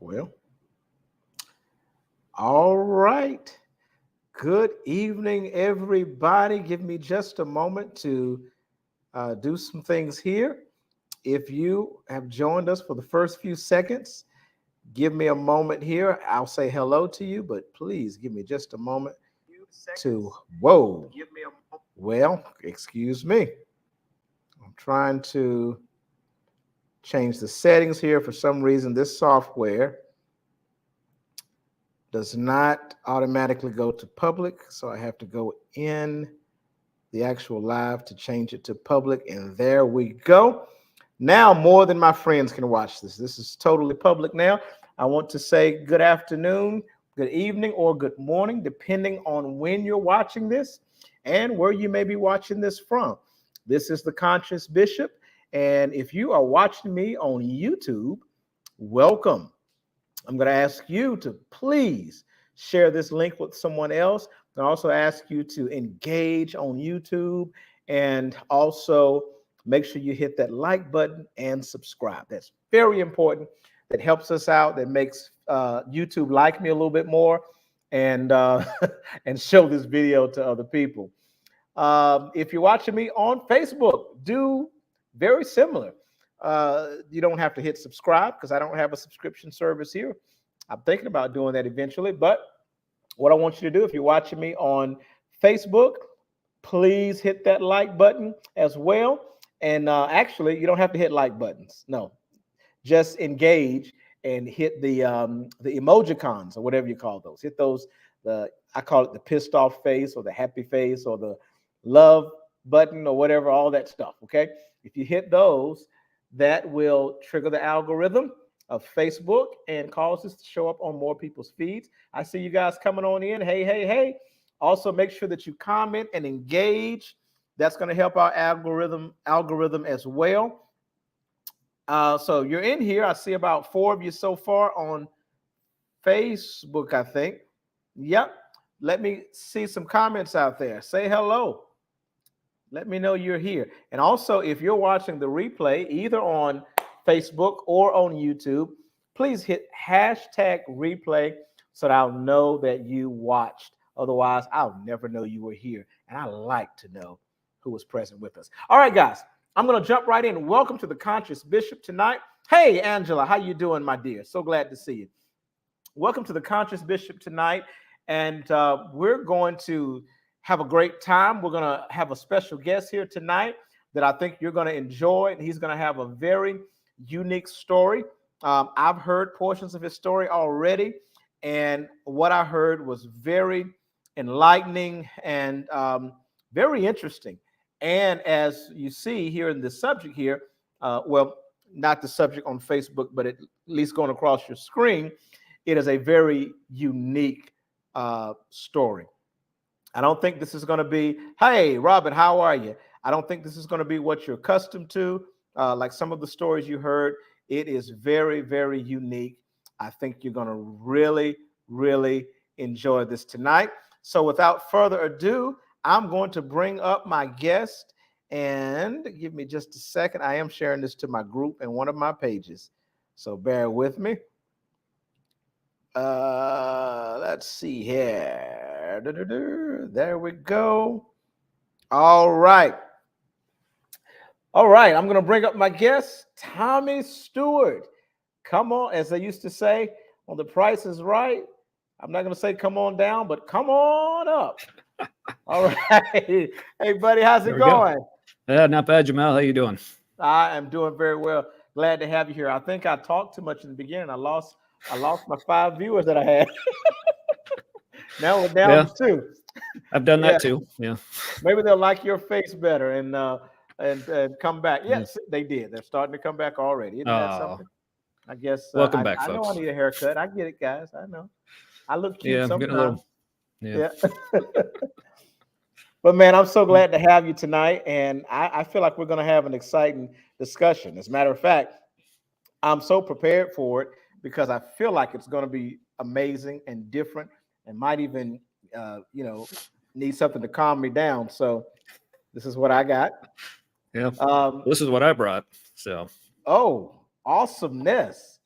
Well, all right. Good evening, everybody. Give me just a moment to do some things here. If you have joined us for the first few seconds, give me a moment here. I'll say hello to you, but please give me just a moment to. Whoa. Well, excuse me. I'm trying to change the settings here. For some reason, this software does not automatically go to public, so I have to go in the actual live to change it to public, and there we go. Now more than my friends can watch this. This is totally public now. I want to say good afternoon, good evening, or good morning, depending on when you're watching this and where you may be watching this from. This is the Conscious Bishop, and if you are watching me on YouTube, welcome. I'm going to ask you to please share this link with someone else. I also ask you to engage on YouTube and also make sure you hit that like button and subscribe. That's very important. That helps us out. That makes YouTube like me a little bit more and and show this video to other people. If you're watching me on Facebook, do very similar. You don't have to hit subscribe because I don't have a subscription service here. I'm thinking about doing that eventually. But what I want you to do, if you're watching me on Facebook, please hit that like button as well. And actually, you don't have to hit like buttons. No, just engage and hit the emojicons or whatever you call those. Hit those. I call it the pissed off face or the happy face or the love button or whatever, all that stuff. Okay. If you hit those, that will trigger the algorithm of Facebook and cause us to show up on more people's feeds. I see you guys coming on in. Hey, hey, hey. Also, make sure that you comment and engage. That's going to help our algorithm as well. So you're in here. I see about 4 of you so far on Facebook, I think. Yep. Let me see some comments out there. Say hello. Let me know you're here. And also, if you're watching the replay, either on Facebook or on YouTube, please hit hashtag replay so that I'll know that you watched. Otherwise, I'll never know you were here. And I like to know who was present with us. All right, guys, I'm going to jump right in. Welcome to the Conscious Bishop tonight. Hey, Angela, how you doing, my dear? So glad to see you. Welcome to the Conscious Bishop tonight. And we're going to have a great time. We're going to have a special guest here tonight that I think you're going to enjoy. And he's going to have a very unique story. I've heard portions of his story already. And what I heard was very enlightening and very interesting. And as you see here in the subject here, well, not the subject on Facebook, but at least going across your screen, it is a very unique story. I don't think this is going to be, hey, Robin, how are you? I don't think this is going to be what you're accustomed to. Like some of the stories you heard, it is very, very unique. I think you're going to really, really enjoy this tonight. So without further ado, I'm going to bring up my guest, and give me just a second. I am sharing this to my group in one of my pages, so bear with me. Let's see here. There we go. All right. I'm going to bring up my guest, Tommy Stewart. Come on, as they used to say on The Price is Right. I'm not going to say come on down, but come on up. All right. Hey, buddy, how's it going? Not bad, Jamal. How you doing? I am doing very well. Glad to have you here. I think I talked too much in the beginning. I lost my 5 viewers that I had. Now we're down to 2. I've done that too. Yeah. Maybe they'll like your face better and come back. Yes, they did. They're starting to come back already. Isn't that something? I guess. Welcome back, I folks. know I need a haircut. I get it, guys. I know. I look cute sometimes. Yeah. But man, I'm so glad to have you tonight, and I feel like we're going to have an exciting discussion. As a matter of fact, I'm so prepared for it because I feel like it's going to be amazing and different, and might even, need something to calm me down. So this is what I got. Yeah. This is what I brought. So. Oh, awesomeness.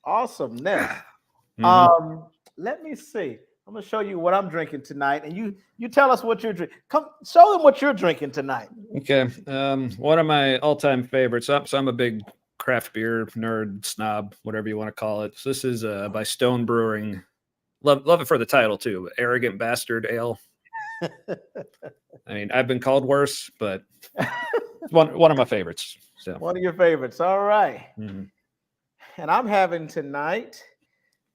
Let me see. I'm gonna show you what I'm drinking tonight, and you tell us what you're drinking. Come show them what you're drinking tonight. Okay. One of my all-time favorites. So I'm a big craft beer nerd, snob, whatever you want to call it. So this is by Stone Brewing. Love it for the title too. Arrogant Bastard Ale. I mean, I've been called worse, but one of my favorites. So one of your favorites. All right. Mm-hmm. And I'm having tonight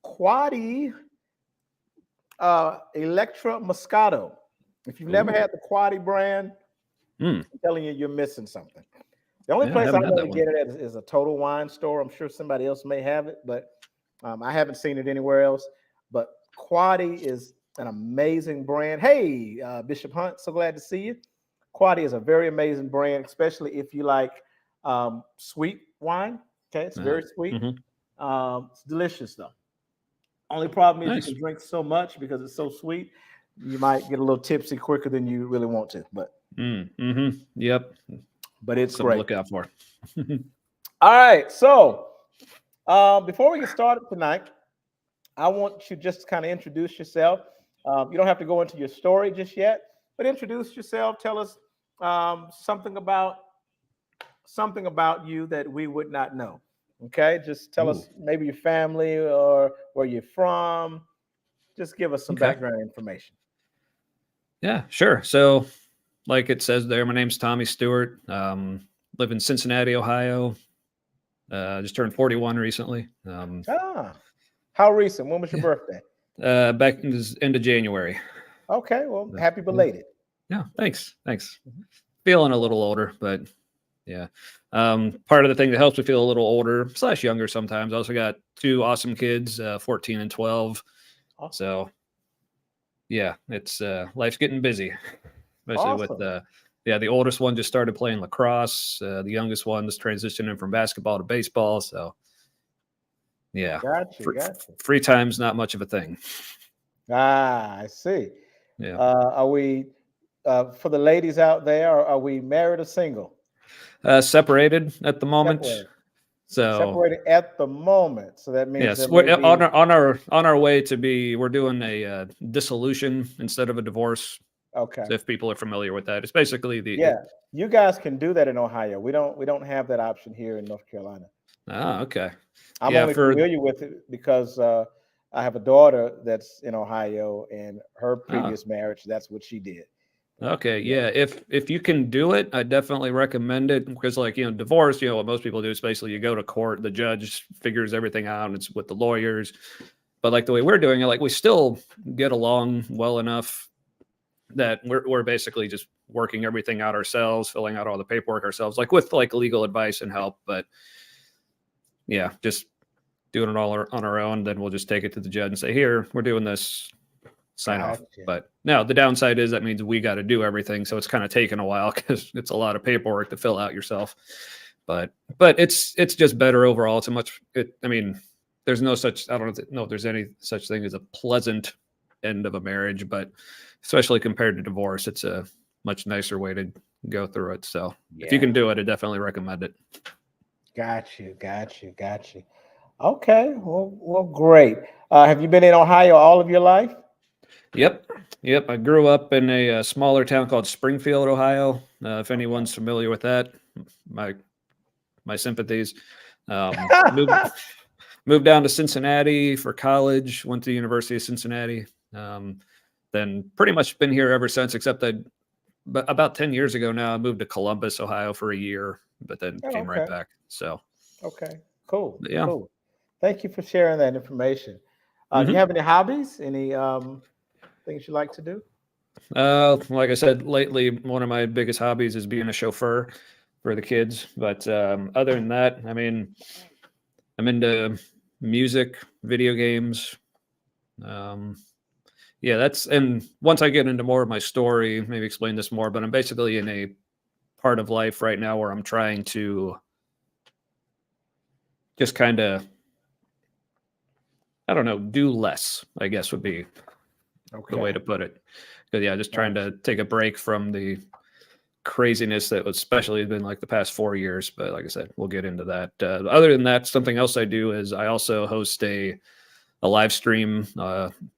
Quaddy Electra Moscato. If you've never had the Quaddy brand, I'm telling you, you're missing something. The only place I know to get it at is a Total Wine store. I'm sure somebody else may have it, but I haven't seen it anywhere else. But Quaddy is an amazing brand. Hey, Bishop Hunt, so glad to see you. Quaddy is a very amazing brand, especially if you like sweet wine. Okay, it's very sweet. It's delicious though. Only problem is you can drink so much because it's so sweet. You might get a little tipsy quicker than you really want to. But yep. But it's something great. To look out for. All right. So before we get started tonight, I want you just to kind of introduce yourself. You don't have to go into your story just yet, but introduce yourself. Tell us something about you that we would not know. Okay, just tell us maybe your family or where you're from. Just give us some background information. Yeah, sure. So, like it says there, my name's Tommy Stewart. Live in Cincinnati, Ohio. Just turned 41 recently. How recent? When was your birthday? Back in the end of January. Okay, well, happy belated. Yeah, thanks. Feeling a little older, but yeah. Part of the thing that helps me feel a little older / younger sometimes. I also got 2 awesome kids, 14 and 12. Awesome. So yeah, it's life's getting busy, especially with the oldest one just started playing lacrosse. The youngest one is transitioning from basketball to baseball. So yeah, gotcha. Free time's not much of a thing. I see. Yeah. Are we for the ladies out there? Are we married or single? Separated at the moment. Separated at the moment. So that means yes, we're on our way to we're doing a dissolution instead of a divorce. Okay. So if people are familiar with that, it's basically you guys can do that in Ohio. We don't have that option here in North Carolina. Okay. I'm only familiar with it because I have a daughter that's in Ohio, and her previous marriage, that's what she did. Okay, yeah. If you can do it, I definitely recommend it because, divorce, what most people do is basically you go to court, the judge figures everything out, and it's with the lawyers. But like the way we're doing it, we still get along well enough that we're basically just working everything out ourselves, filling out all the paperwork ourselves, with legal advice and help. But yeah, just doing it all on our own. Then we'll just take it to the judge and say, "Here, we're doing this." Sign off. But now the downside is that means we got to do everything. So it's kind of taken a while because it's a lot of paperwork to fill out yourself. But it's just better overall. It's there's no such, I don't know if there's any such thing as a pleasant end of a marriage, but especially compared to divorce, it's a much nicer way to go through it. So if you can do it, I definitely recommend it. Got you. Okay. Well, great. Have you been in Ohio all of your life? Yep. I grew up in a smaller town called Springfield, Ohio. If anyone's familiar with that, my sympathies. Moved down to Cincinnati for college. Went to the University of Cincinnati. Then pretty much been here ever since, except that about 10 years ago now, I moved to Columbus, Ohio for a year, but then came right back. So okay, cool. Yeah. Cool. Thank you for sharing that information. Do you have any hobbies? Any things you like to do? Like I said, lately, one of my biggest hobbies is being a chauffeur for the kids. But other than that, I'm into music, video games. And once I get into more of my story, maybe explain this more, but I'm basically in a part of life right now where I'm trying to just kind of, I don't know, do less, I guess would be the way to put it. But yeah, just trying to take a break from the craziness that was especially been the past 4 years. But like I said, we'll get into that. Other than that, something else I do is I also host a a live stream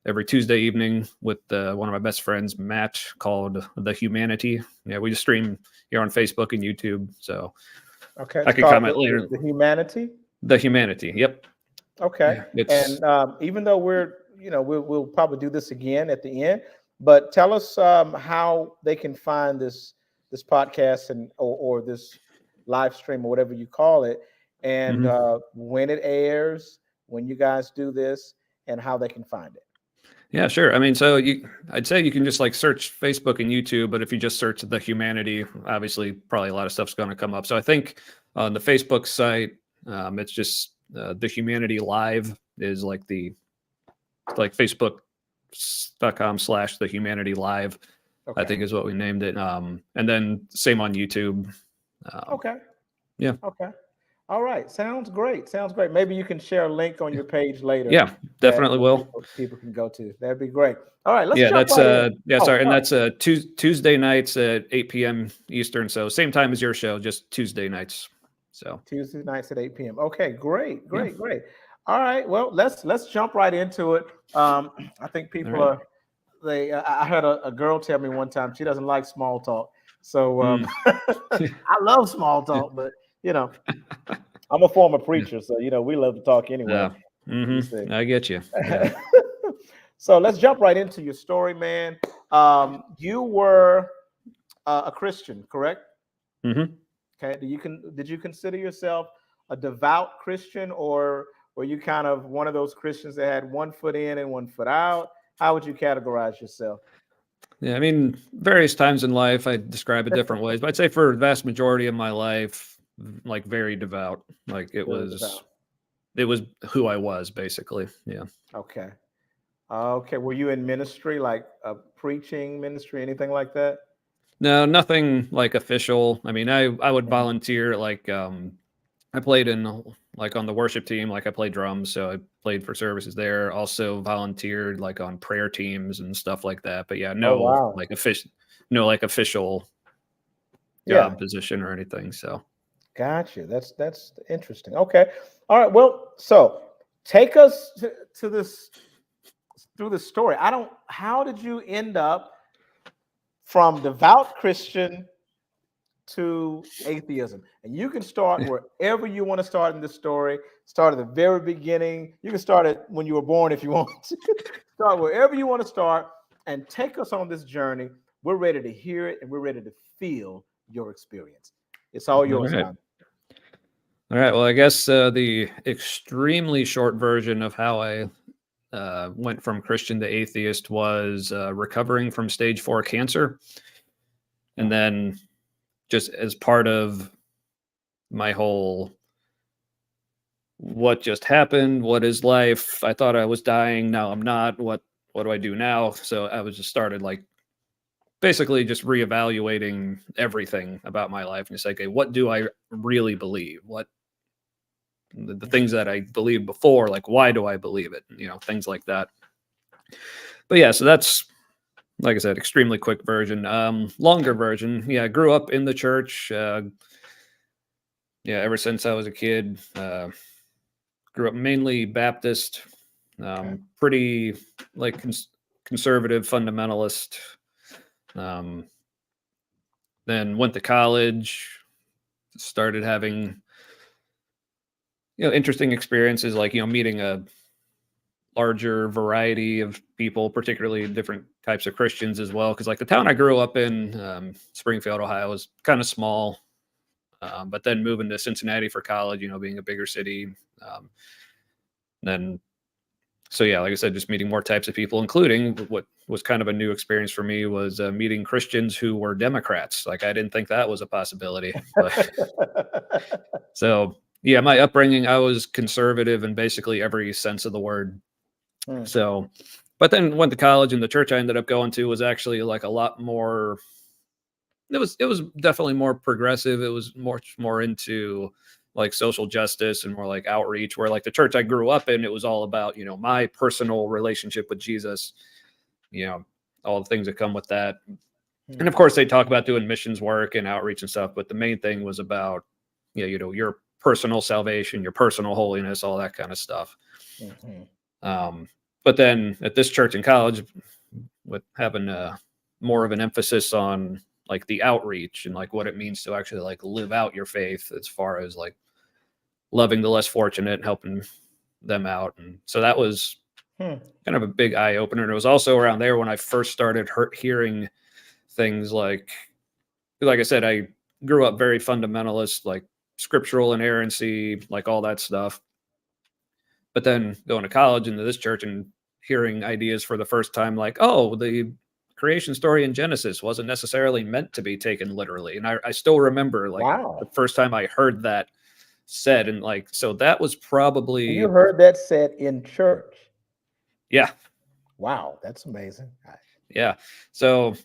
every Tuesday evening with one of my best friends, Matt, called The Humanity. Yeah, we just stream here on Facebook and YouTube. So Okay, I it's could called comment later. the Humanity. The Humanity. Yep. Okay, Yeah, it's and even though we'll probably do this again at the end, but tell us how they can find this podcast and or this live stream or whatever you call it, and mhm. when it airs, when you guys do this, and how they can find it. Yeah, sure. I mean, I'd say you can just like search Facebook and YouTube, but if you just search The Humanity, obviously probably a lot of stuff's going to come up. So I think on the Facebook site, it's just The Humanity Live is like facebook.com/ The Humanity Live, I Okay. think is what we named it. And then same on YouTube. Okay. Yeah. Okay. All right. Sounds great. Sounds great. Maybe you can share a link on your page later Yeah, that definitely will. people can go to. That'd be great. All right. Let's Yeah, jump that's right in. yeah, Oh, sorry, and sorry. that's Tuesday nights at 8 p.m. Eastern. So same time as your show, just Tuesday nights. So Tuesday nights at 8 p.m. Okay, great, yeah, great, great. All right. Well, let's jump right into it. I think all people right. are they I had a girl tell me one time she doesn't like small talk. So Mm. I love small talk, but you know, I'm a former Yeah. preacher, so we love to talk anyway. Yeah. You see. I get you. Yeah. So let's jump right into your story, man. You were a Christian, correct? hmm Okay. Did you consider yourself a devout Christian, or were you kind of one of those Christians that had one foot in and one foot out? How would you categorize yourself? Yeah. I mean, various times in life, I describe it different ways, but I'd say for the vast majority of my life, like very devout. Like Very devout. it was who I was basically. Yeah. Okay. Okay. Were you in ministry, like a preaching ministry, anything like that? No, nothing like official. I mean, I would Mhm. volunteer like I played in like on the worship team, like I played drums, so I played for services there. Also volunteered like on prayer teams and stuff like that. But yeah, Oh wow. no like official Yeah. job position or anything. So Gotcha. That's interesting. Okay. All right. Well, so take us to this through the story. I don't. How did you end up from devout Christian to atheism? And you can start wherever you want to start in the story. Start at the very beginning. You can start it when you were born if you want to. Start wherever you want to start and take us on this journey. We're ready to hear it and we're ready to feel your experience. It's all all yours, right. Simon. All right. Well, I guess the extremely short version of how I went from Christian to atheist was recovering from stage 4 cancer. And Okay. then just as part of my whole what just happened, what is life, I thought I was dying, now I'm not, what do I do now? So I was just started like basically just reevaluating everything about my life and say, okay, what do I really believe? What the Mhm. things that I believed before, like why do I believe it? Things like that. But yeah, so that's like I said, extremely quick version. Longer version, yeah, I grew up in the church. Yeah, ever since I was a kid. Grew up mainly Baptist, Okay. pretty like conservative fundamentalist. Um, then went to college, started having interesting experiences, like meeting a larger variety of people, particularly different types of Christians as well. Because like the town I grew up in, Springfield, Ohio, was kind of small. But then moving to Cincinnati for college, being a bigger city, then so yeah, like I said, just meeting more types of people, including what was kind of a new experience for me was meeting Christians who were Democrats. Like I didn't think that was a possibility, but so yeah, my upbringing, I was conservative in basically every sense of the word. Hmm. So, but then went to college, and the church I ended up going to was actually like a lot more. It was definitely more progressive. It was more into like social justice and more like outreach, where like the church I grew up in, it was all about my personal relationship with Jesus, you know all the things that come with that. And Hmm. of course they talk about doing missions work and outreach and stuff, but the main thing was about your personal salvation, your personal holiness, all that kind of stuff. Mhm. But then at this church in college, with having more of an emphasis on like the outreach and like what it means to actually like live out your faith as far as like loving the less fortunate and helping them out. And so that was kind of a big eye opener. And it was also around there when I first started hearing things like I said, I grew up very fundamentalist, like scriptural inerrancy, like all that stuff. But then going to college into this church and hearing ideas for the first time, like, oh, the creation story in Genesis wasn't necessarily meant to be taken literally. And I still remember like the first time I heard that said, and like, so that was probably. You heard that said in church? Yeah. Wow, that's amazing. Yeah. So,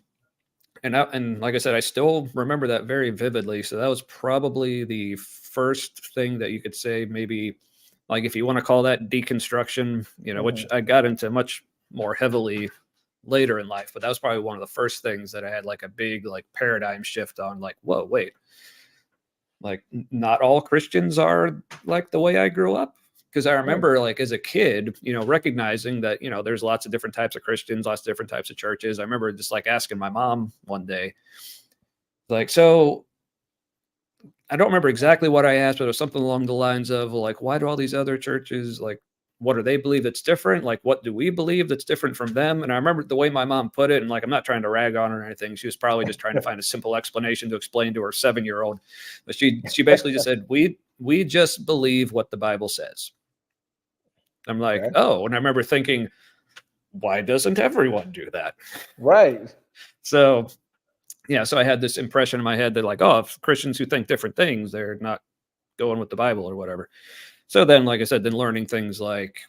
and like I said, I still remember that very vividly. So that was probably the first thing that you could say, maybe like if you want to call that deconstruction, which I got into much more heavily later in life, but that was probably one of the first things that I had like a big like paradigm shift on, like, whoa, wait, like not all Christians are like the way I grew up. Because I remember like as a kid, recognizing that, there's lots of different types of Christians, lots of different types of churches. I remember just like asking my mom one day, like, so I don't remember exactly what I asked, but it was something along the lines of like, why do all these other churches, like, what do they believe that's different? Like, what do we believe that's different from them? And I remember the way my mom put it, and like, I'm not trying to rag on her or anything. She was probably just trying to find a simple explanation to explain to her 7-year-old. But she basically just said, we just believe what the Bible says. I'm like, oh, and I remember thinking, why doesn't everyone do that? Right. So, yeah, so I had this impression in my head that like, oh, if Christians who think different things, they're not going with the Bible or whatever. So then, like I said, then learning things like,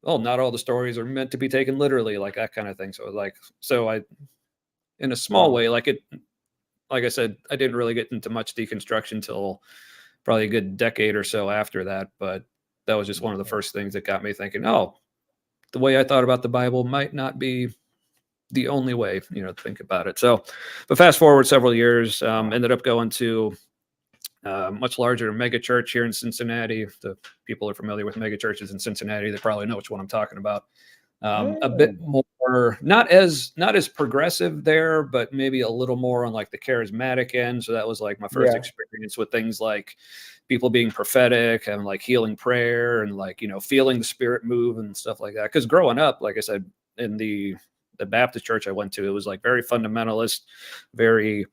oh, not all the stories are meant to be taken literally, like that kind of thing. So I, in a small way, like I said, I didn't really get into much deconstruction until probably a good decade or so after that. But that was just one of the first things that got me thinking, oh, the way I thought about the Bible might not be the only way, to think about it. So, but fast forward several years, ended up going to much larger mega church here in Cincinnati. If the people are familiar with mega churches in Cincinnati, they probably know which one I'm talking about. A bit more, not as progressive there, but maybe a little more on like the charismatic end. So that was like my first experience with things like people being prophetic and like healing prayer and like, feeling the Spirit move and stuff like that. Because growing up, like I said, in the Baptist church I went to, it was like very fundamentalist, very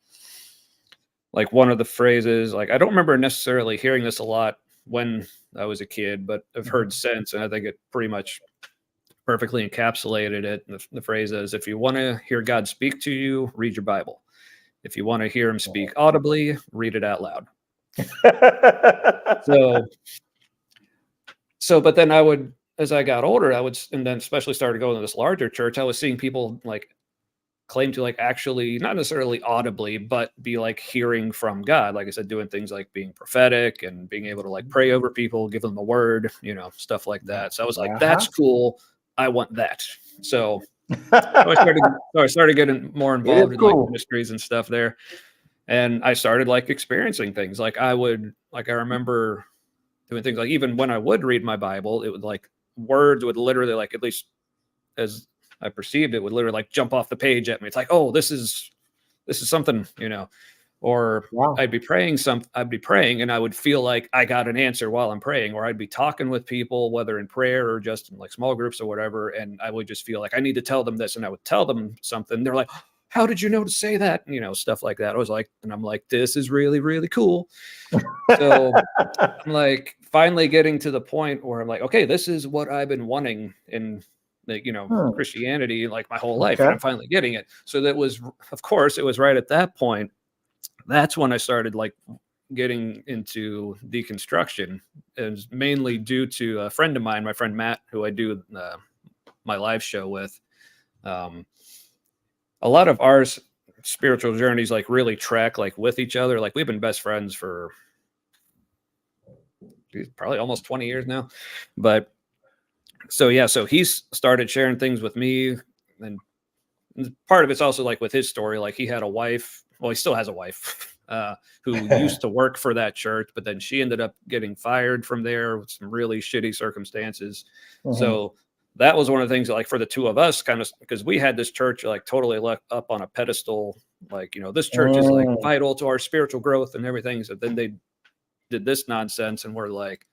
like one of the phrases, like I don't remember necessarily hearing this a lot when I was a kid, but I've heard since, and I think it pretty much perfectly encapsulated it. The phrase is, if you want to hear God speak to you, read your Bible. If you want to hear him speak audibly, read it out loud. But then I would, as I got older, and then especially started going to this larger church, I was seeing people like claim to like actually not necessarily audibly, but be like hearing from God. Like I said, doing things like being prophetic and being able to like pray over people, give them a word, stuff like that. So I was like, that's cool. I want that. So I started getting more involved in like ministries and stuff there. And I started like experiencing things. Like I remember doing things like, even when I would read my Bible, it would like words would literally like, at least as I perceived it, would literally like jump off the page at me. It's like, oh, this is something, or I'd be praying and I would feel like I got an answer while I'm praying, or I'd be talking with people, whether in prayer or just in like small groups or whatever. And I would just feel like I need to tell them this. And I would tell them something. They're like, how did you know to say that? Stuff like that. I was like, and I'm like, this is really, really cool. So I'm like finally getting to the point where I'm like, okay, this is what I've been wanting in Christianity like my whole life. And I'm finally getting it. So that was, of course, it was right at that point. That's when I started like getting into deconstruction. It was mainly due to a friend of mine, my friend Matt, who I do my live show with. A lot of our spiritual journeys like really track like with each other. Like we've been best friends for probably almost 20 years now. But so he's started sharing things with me, and part of it's also like with his story, like he had a wife. Well, he still has a wife who used to work for that church, but then she ended up getting fired from there with some really shitty circumstances. So that was one of the things that, like, for the two of us, kind of, because we had this church like totally up on a pedestal, like, this church is like Mm, vital to our spiritual growth and everything. So then they did this nonsense, and we're like,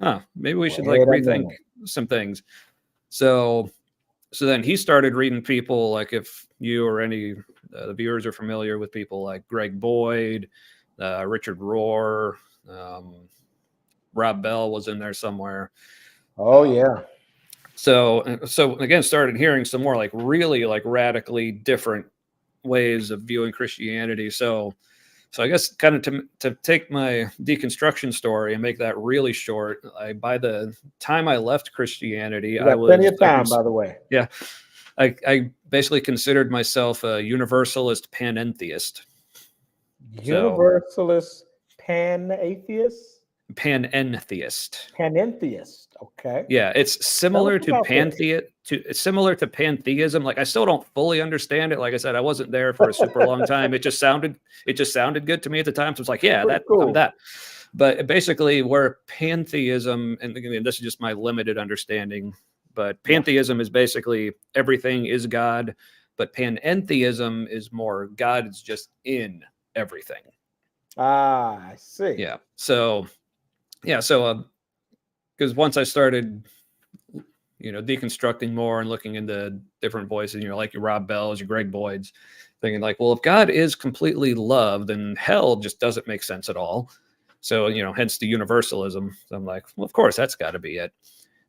huh, maybe we should like wait a rethink minute. some things. So then he started reading people, like, if you or any the viewers are familiar with people like Greg Boyd, Richard Rohr, Rob Bell was in there somewhere. Oh yeah. So again, started hearing some more like really like radically different ways of viewing Christianity. So I guess kind of to take my deconstruction story and make that really short, by the time I left Christianity, You got plenty of I time, by the way. yeah, I basically considered myself a universalist panentheist. So Universalist, pan-atheist, panentheist. panentheist. Okay. Yeah, it's Tell us similar to about this. it's similar to pantheism. Like, I still don't fully understand it. Like I said, I wasn't there for a super long time. It just sounded good to me at the time. So it's like, yeah, Pretty I'm cool. that. But basically, where pantheism, and again, this is just my limited understanding, but Yeah. pantheism is basically everything is God, but panentheism is more God is just in everything. Ah, I see. Yeah. So because once I started, deconstructing more and looking into different voices, like your Rob Bells, your Greg Boyds, thinking like, well, if God is completely love, then hell just doesn't make sense at all. So, hence the universalism. So I'm like, well, of course, that's got to be it.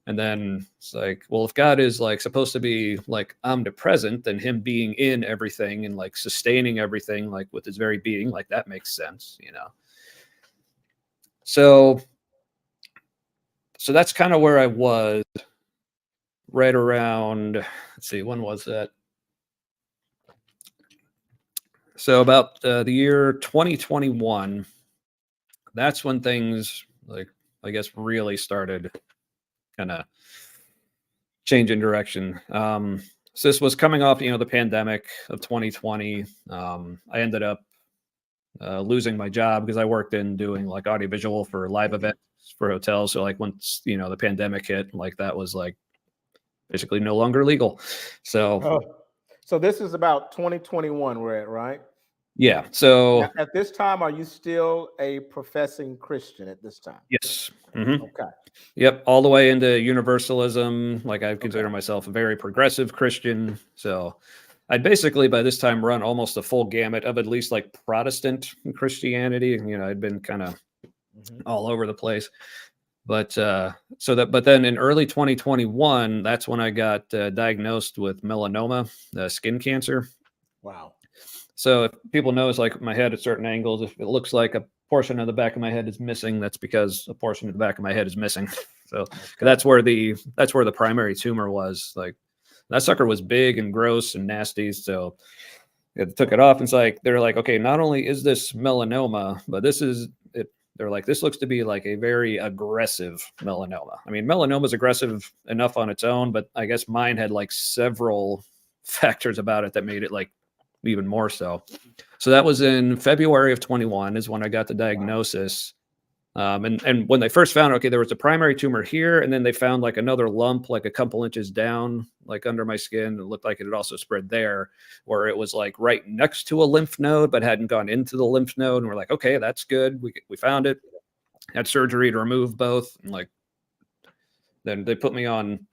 And then it's like, well, if God is like supposed to be like omnipresent, then him being in everything and like sustaining everything, like with his very being, like that makes sense. So that's kind of where I was right around, let's see, when was that? So about the year 2021, that's when things, like, I guess, really started kind of changing direction. So this was coming off, the pandemic of 2020. I ended up losing my job because I worked in doing like audiovisual for live events for hotels. So like once, the pandemic hit, like that was like basically no longer legal. So Oh, so this is about 2021 we're at, right? yeah. Now, So at this time, are you still a professing Christian at this time? yes. Mm-hmm. Okay. Yep, all the way into universalism. Like, I Okay. consider myself a very progressive Christian. So I'd basically by this time run almost a full gamut of at least like Protestant Christianity. I'd been kind of Mhm. all over the place. But but then in early 2021, that's when I got diagnosed with melanoma, skin cancer. Wow. So if people notice like my head at certain angles, if it looks like a portion of the back of my head is missing, that's because a portion of the back of my head is missing. So Okay. that's where the primary tumor was. Like, that sucker was big and gross and nasty. So they took it off. And it's like, they're like, okay, not only is this melanoma, but this is it. They're like, this looks to be like a very aggressive melanoma. I mean, melanoma is aggressive enough on its own, but I guess mine had like several factors about it that made it like even more so. So that was in February of 21 is when I got the diagnosis. And when they first found, okay, there was a primary tumor here, and then they found like another lump, like a couple inches down, like under my skin. It looked like it had also spread there, where it was like right next to a lymph node, but hadn't gone into the lymph node. And we're like, okay, that's good. We found it. Had surgery to remove both. And like, then they put me on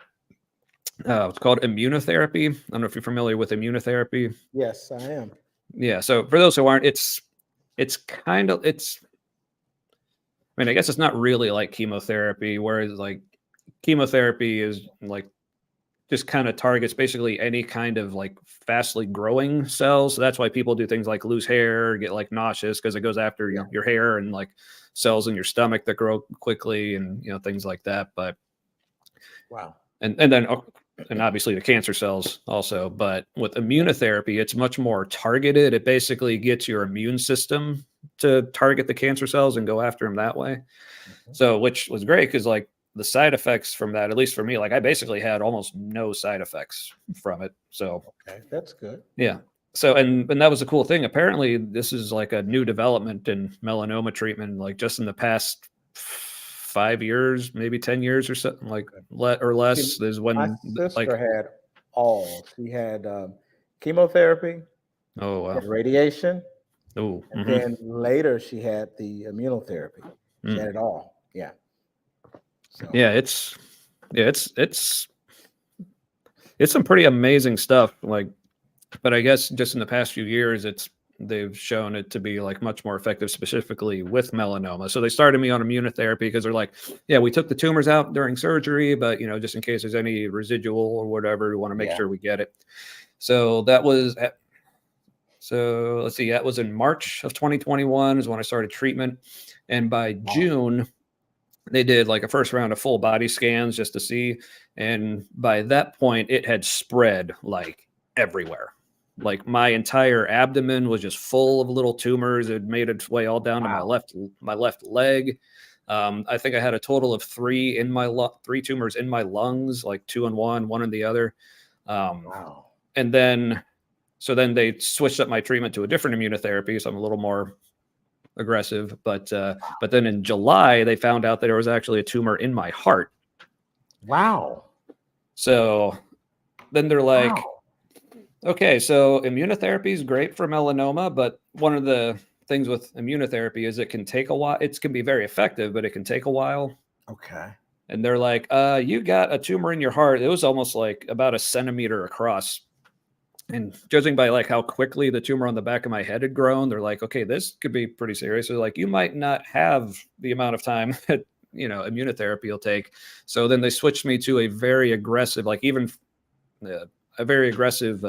it's called immunotherapy. I don't know if you're familiar with immunotherapy. Yes, I am. Yeah. So for those who aren't, I mean, I guess it's not really like chemotherapy, whereas like chemotherapy is like just kind of targets basically any kind of like fastly growing cells. So that's why people do things like lose hair, get like nauseous, because it goes after your hair and like cells in your stomach that grow quickly and things like that. But Wow. and then and obviously the cancer cells also. But with immunotherapy, it's much more targeted. It basically gets your immune system to target the cancer cells and go after them that way. Mhm. So, which was great because like the side effects from that, at least for me, like I basically had almost no side effects from it. So Okay, that's good. yeah. So and that was a cool thing. Apparently, this is like a new development in melanoma treatment, like just in the past 5 years, maybe 10 years or something like or less See, is my when sister like, had all. She had chemotherapy, oh, she wow. had radiation, Oh, and then later she had the immunotherapy. She had it all. Yeah. So yeah, it's some pretty amazing stuff. Like, but I guess just in the past few years, they've shown it to be like much more effective, specifically with melanoma. So they started me on immunotherapy because they're like, yeah, we took the tumors out during surgery, but just in case there's any residual or whatever, we want to make yeah. sure we get it. So that was so let's see, that was in March of 2021 is when I started treatment, and by Wow. June they did like a first round of full body scans just to see, and by that point it had spread like everywhere. Like my entire abdomen was just full of little tumors. It made its way all down to my Wow. left leg. I think I had a total of three tumors in my lungs, like two in one in the other. Wow. And then they switched up my treatment to a different immunotherapy, so I'm a little more aggressive. But then in July they found out that there was actually a tumor in my heart. Wow. So then they're like, Wow. okay, so immunotherapy is great for melanoma, but one of the things with immunotherapy is it can take a while. It can be very effective, but it can take a while. Okay. And they're like, you got a tumor in your heart. It was almost like about a centimeter across. And judging by like how quickly the tumor on the back of my head had grown, they're like, okay, this could be pretty serious. They're like, you might not have the amount of time that immunotherapy will take. So then they switched me to a very aggressive, like even a very aggressive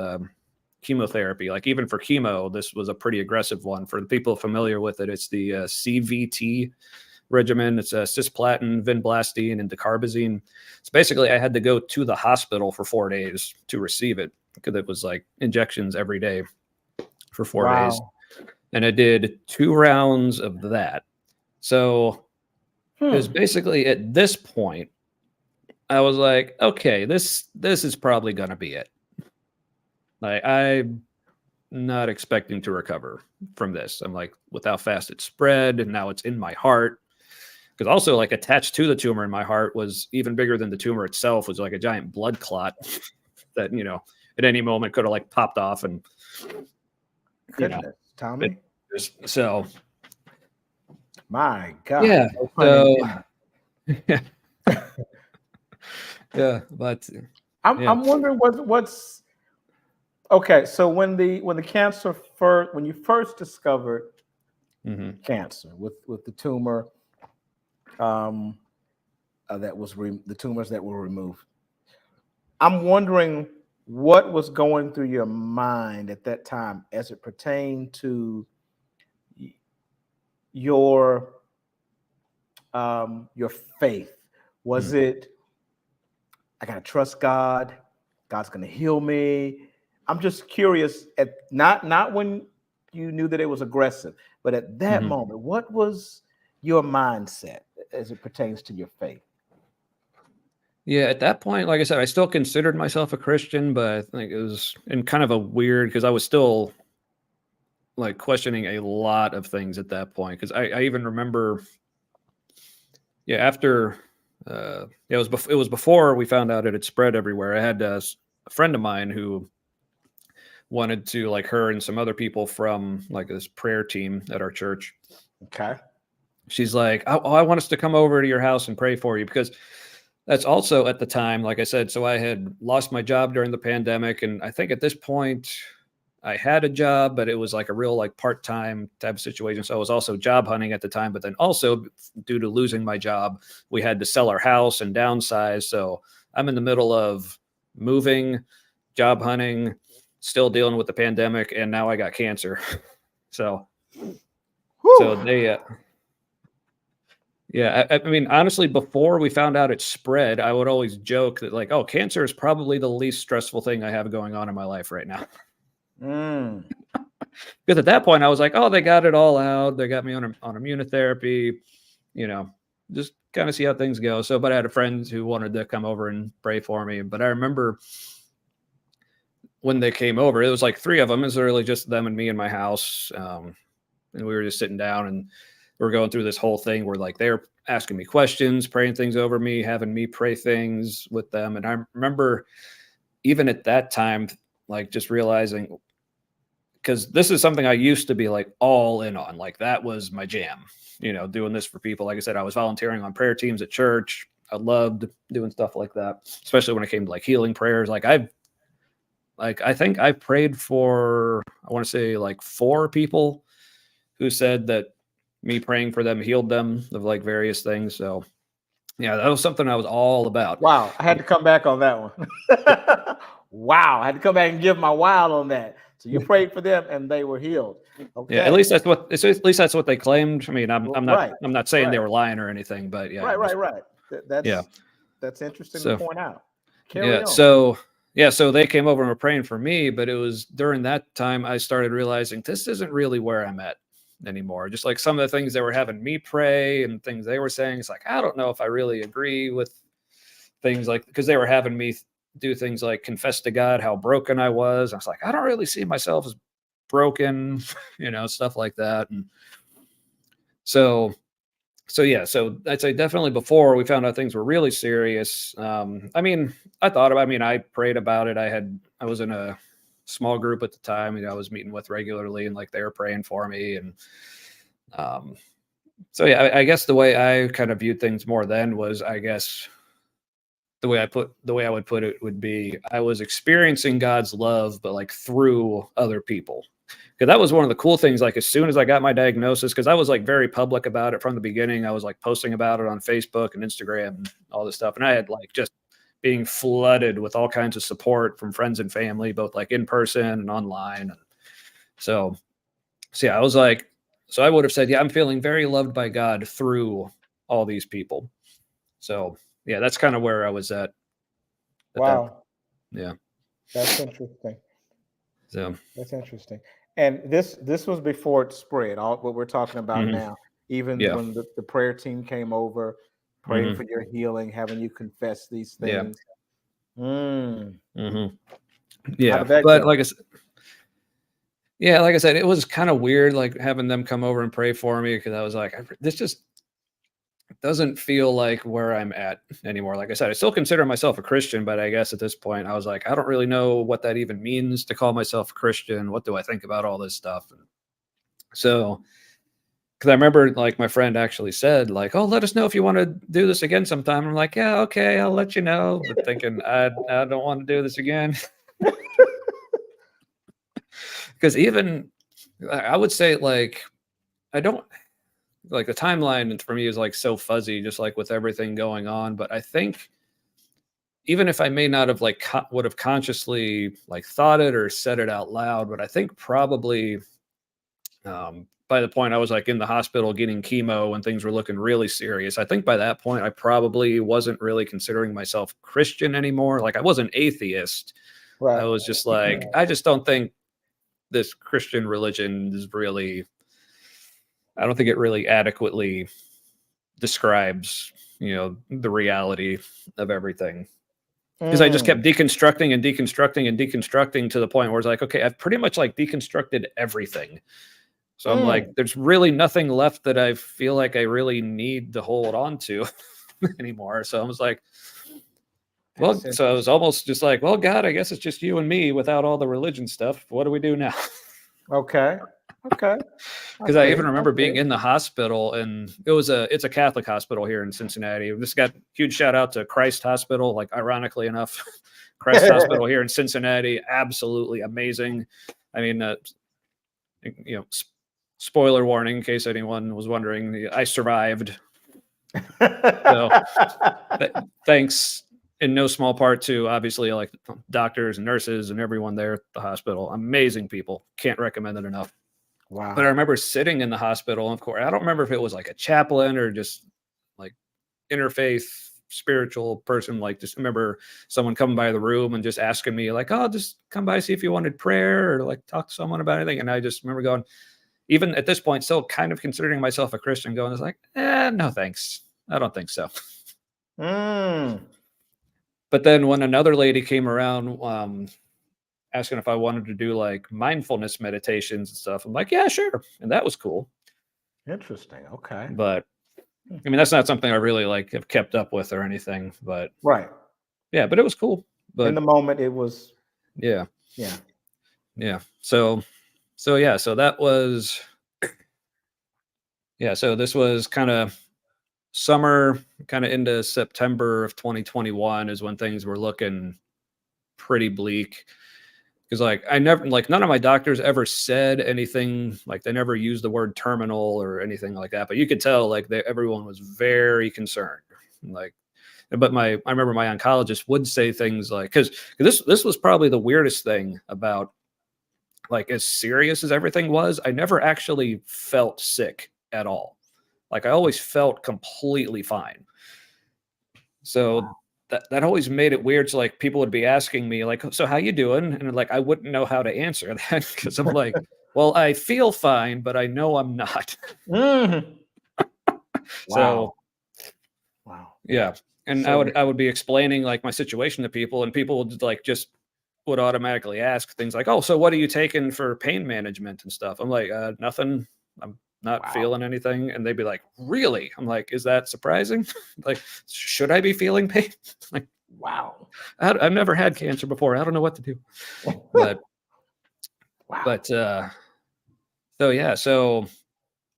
chemotherapy. Like even for chemo, this was a pretty aggressive one. For the people familiar with it, it's the CVT regimen. It's cisplatin, vinblastine, and dacarbazine. So basically, I had to go to the hospital for 4 days to receive it because it was like injections every day for 4 days. Wow. And I did 2 rounds of that. So it was basically at this point, I was like, okay, this is probably going to be it. Like I'm not expecting to recover from this. I'm like, with how fast it spread, and now it's in my heart. Because also, like attached to the tumor in my heart was even bigger than the tumor itself. Was like a giant blood clot that at any moment could have like popped off, and Goodness, Tommy. So my God. Yeah. No pun So intended. yeah, but I'm wondering what's okay. So when the cancer when you first discovered cancer with the tumor, that was the tumors that were removed. I'm wondering what was going through your mind at that time as it pertained to your faith. Was it, I gotta trust God, God's gonna heal me? I'm just curious at not when you knew that it was aggressive, but at that moment, what was your mindset as it pertains to your faith? Yeah, at that point, like I said, I still considered myself a Christian, but I think it was in kind of a weird, because I was still like questioning a lot of things at that point. Because I even remember, after it was before we found out it had spread everywhere. I had a friend of mine who wanted to, like, her and some other people from like this prayer team at our church. Okay. She's like, I want us to come over to your house and pray for you, because that's also at the time, like I said, so I had lost my job during the pandemic. And I think at this point I had a job, but it was like a real like part-time type of situation. So I was also job hunting at the time, but then also due to losing my job, we had to sell our house and downsize. So I'm in the middle of moving, job hunting, still dealing with the pandemic, and now I got cancer. So they, yeah, I mean, honestly, before we found out it spread, I would always joke that, like, oh, cancer is probably the least stressful thing I have going on in my life right now. Because at that point, I was like, oh, they got it all out. They got me on immunotherapy, just kind of see how things go. So, but I had a friend who wanted to come over and pray for me. But I remember when they came over, it was like 3 of them. It was literally just them and me in my house. And we were just sitting down, and we're going through this whole thing where, like, they're asking me questions, praying things over me, having me pray things with them. And I remember even at that time, like just realizing, because this is something I used to be like all in on, like that was my jam, doing this for people. Like I said, I was volunteering on prayer teams at church. I loved doing stuff like that, especially when it came to like healing prayers. I think I prayed for, I want to say like 4 people who said that me praying for them healed them of like various things. So yeah, that was something I was all about. Wow, I had to come back on that one. Wow, I had to come back and give my wow on that. So you prayed for them and they were healed. Yeah, Okay. at least that's what they claimed. I mean, Right. I'm not saying Right. they were lying or anything, but yeah, Right. yeah. That's interesting to So point out. Carry yeah, on. so they came over and were praying for me, but it was during that time I started realizing this isn't really where I'm at anymore. Just like some of the things they were having me pray and things they were saying, it's like I don't know if I really agree with things like, because they were having me do things like confess to God how broken I was. I was like, I don't really see myself as broken, stuff like that. And so yeah, so I'd say definitely before we found out things were really serious. I mean, I prayed about it. I was in a small group at the time, I was meeting with regularly, and like they were praying for me. And um, so yeah, I guess the way I kind of viewed things more then was, I guess the way I would put it would be I was experiencing God's love, but like through other people. Because that was one of the cool things. Like as soon as I got my diagnosis, because I was like very public about it from the beginning. I was like posting about it on Facebook and Instagram and all this stuff. And I had like just being flooded with all kinds of support from friends and family, both like in person and online. And so yeah, I was like, so I would have said, yeah, I'm feeling very loved by God through all these people. So yeah, that's kind of where I was at that. Wow, Yeah. that's interesting. So That's interesting. And this was before it spread. All what we're talking about mhm, now, even yeah. when the prayer team came over, praying Hmm. for your healing, having you confess these Yeah. things. Mm. Hmm. How Yeah. did that But go? like I said, yeah, like I said, it was kind of weird, like having them come over and pray for me, because I was like, this just doesn't feel like where I'm at anymore. Like I said, I still consider myself a Christian, but I guess at this point, I was like, I don't really know what that even means to call myself a Christian. What do I think about all this stuff? And so, because I remember like my friend actually said, like, oh, let us know if you want to do this again sometime. I'm like, yeah, okay, I'll let you know. But thinking, I don't want to do this again. Because even I would say, like, I don't like the timeline for me is like so fuzzy, just like with everything going on. But I think even if I may not have like would have consciously like thought it or said it out loud, but I think probably by the point I was like in the hospital getting chemo and things were looking really serious, I think by that point I probably wasn't really considering myself Christian anymore. Like I wasn't atheist. I Right. was just like, I just don't think this Christian religion is really, I don't think it really adequately describes, the reality of everything. Because I just Mm. kept deconstructing and deconstructing and deconstructing to the point where it's like, okay, I've pretty much like deconstructed everything. So I'm like, Mm. there's really nothing left that I feel like I really need to hold on to anymore. So I was like, well, That's so I was interesting. almost just like, well, God, I guess it's just you and me without all the religion stuff. What do we do now? Okay. Okay. I Because I even see. I remember being see. in the hospital, and it's a Catholic hospital here in Cincinnati. This got huge shout out to Christ Hospital. Like ironically enough, Christ Hospital here in Cincinnati, absolutely amazing. I mean, you know, spoiler warning in case anyone was wondering, I survived. So thanks in no small part to obviously like doctors and nurses and everyone there at the hospital. Amazing people. Can't recommend it enough. But I Wow. remember sitting in the hospital, and of course, I don't remember if it was like a chaplain or just like interfaith spiritual person. Like, just remember someone coming by the room and just asking me, like, "Oh, just come by, see if you wanted prayer or like talk to someone about anything." And I just remember going, even at this point, still kind of considering myself a Christian, going, "It's like, no, thanks. I don't think so." Mm. But then when another lady came around, asking if I wanted to do like mindfulness meditations and stuff, I'm like, "Yeah, sure," and that was cool. Interesting. Okay. But I mean, that's not something I really like have kept up with or anything, but Right. yeah, but it was cool. In But the moment, it was, yeah, yeah. yeah. So yeah, so that was yeah. So this was kind of summer, kind of into September of 2021 is when things were looking pretty bleak. Because like I never like none of my doctors ever said anything like they never used the word terminal or anything like that. But you could tell like everyone was very concerned. Like, but I remember my oncologist would say things like because this was probably the weirdest thing about like as serious as everything was. I never actually felt sick at all. Like I always felt completely fine. So Wow. that always made it weird. So like people would be asking me like, so how you doing? And like I wouldn't know how to answer that because I'm like, well, I feel fine, but I know I'm not. Mhm. So Wow. Wow. yeah. And So, I would be explaining like my situation to people, and people would like just would automatically ask things like, "Oh, so what are you taking for pain management and stuff?" I'm like, "Nothing. I'm not wow. feeling anything." And they'd be like, "Really?" I'm like, "Is that surprising? Like, should I be feeling pain?" Like, Wow. I've never had cancer before. I don't know what to do. But Wow. but so yeah, so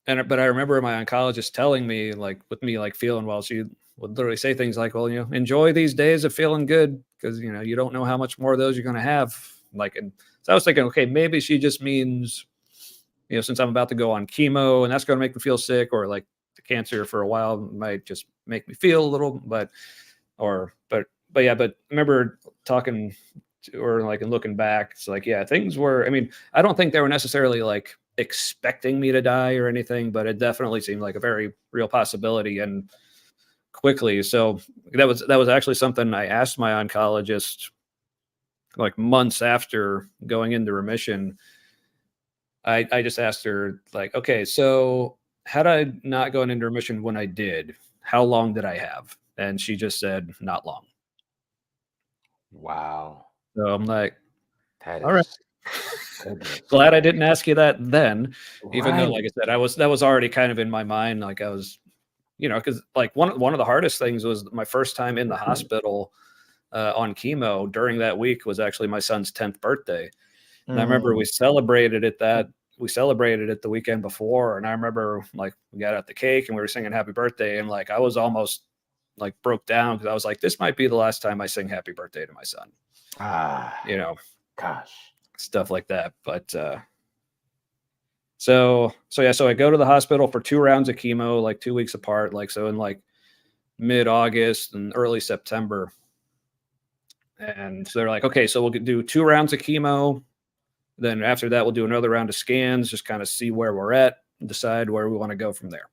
and but I remember my oncologist telling me like with me like feeling well, she would literally say things like, "Well, you know, enjoy these days of feeling good because you know you don't know how much more of those you're going to have." Like, and so I was thinking, okay, maybe she just means you know since I'm about to go on chemo and that's going to make me feel sick, or like the cancer for a while might just make me feel a little, or but yeah, but I remember talking or like and looking back, it's like yeah, things were. I mean, I don't think they were necessarily like expecting me to die or anything, but it definitely seemed like a very real possibility and quickly. So that was actually something I asked my oncologist like months after going into remission. I just asked her like, okay, so had I not gone into remission when I did, how long did I have? And she just said not long. Wow. So I'm like, That all right. is goodness. Glad I didn't ask you that then, even though, Right. like I said, I was that was already kind of in my mind. Like I was, you know, because like one of the hardest things was my first time in the hospital on chemo during that week was actually my son's 10th birthday, and I remember Mm. we celebrated it the weekend before, and I remember like we got out the cake and we were singing happy birthday, and like I was almost like broke down because I was like, this might be the last time I sing happy birthday to my son, Ah, you know, gosh. stuff like that. But so yeah, so I go to the hospital for 2 rounds of chemo, like 2 weeks apart, like so in like mid-August and early September. And so they're like, okay, so we'll do 2 rounds of chemo. Then after that, we'll do another round of scans, just kind of see where we're at, and decide where we want to go from there.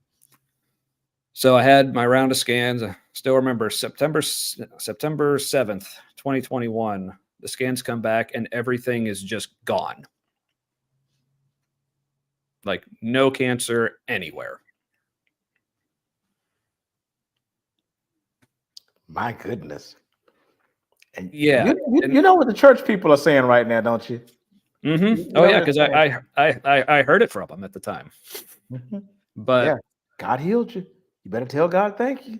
So I had my round of scans. I still remember September 7th, 2021. The scans come back and everything is just gone. Like no cancer anywhere. My goodness. And Yeah. you And know what the church people are saying right now, don't you? You oh know yeah, what because they're saying. I heard it from them at the time. Mhm. Yeah. But God healed you. You better tell God thank you.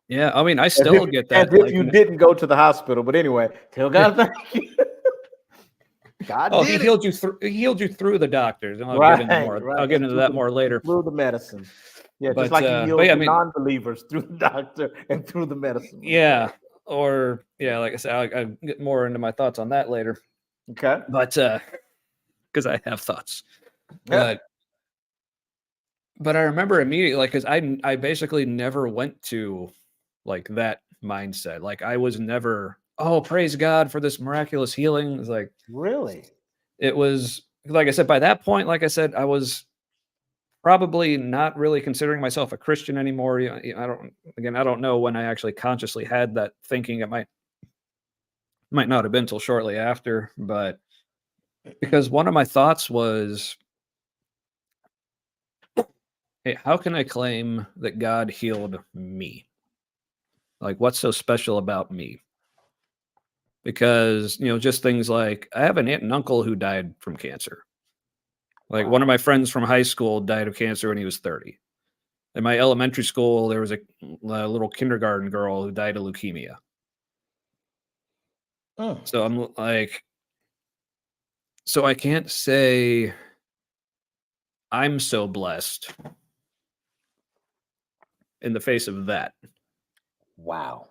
yeah, I mean, I As if still get as that if like you didn't go to the hospital. But anyway, tell yeah. God thank you. God Oh, he did it. healed you through he healed you through the doctors, and Right, I'll right. get And into that more and later. through the medicine. Yeah, just like he But heals yeah, I the mean, non-believers through the doctor and through the medicine. Okay. yeah, or yeah, like I said, I'll get more into my thoughts on that later. Okay. But because I have thoughts, Yeah. but I remember immediately, like, because I basically never went to like that mindset. Like, I was never, oh, praise God for this miraculous healing. It's like Really? it was, like I said, by that point, like I said, I was probably not really considering myself a Christian anymore. I don't, again, I don't know when I actually consciously had that thinking. It might not have been till shortly after, but because one of my thoughts was, hey, how can I claim that God healed me? Like, what's so special about me? Because, you know, just things like I have an aunt and uncle who died from cancer. Like, one of Wow. my friends from high school died of cancer when he was 30. In my elementary school, there was a little kindergarten girl who died of leukemia. Mm. So I'm like, so I can't say I'm so blessed in the face of that. Wow.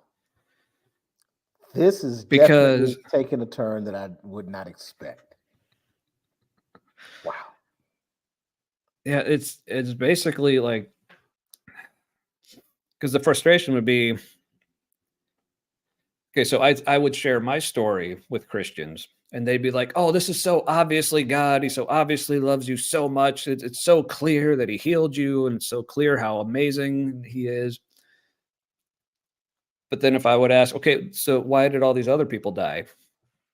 This is definitely Because taking a turn that I would not expect. Wow. yeah, it's basically like, because the frustration would be, okay, so I would share my story with Christians, and they'd be like, "Oh, this is so obviously God. He so obviously loves you so much. It's so clear that He healed you, and it's so clear how amazing He is." But then if I would ask, "Okay, so why did all these other people die?"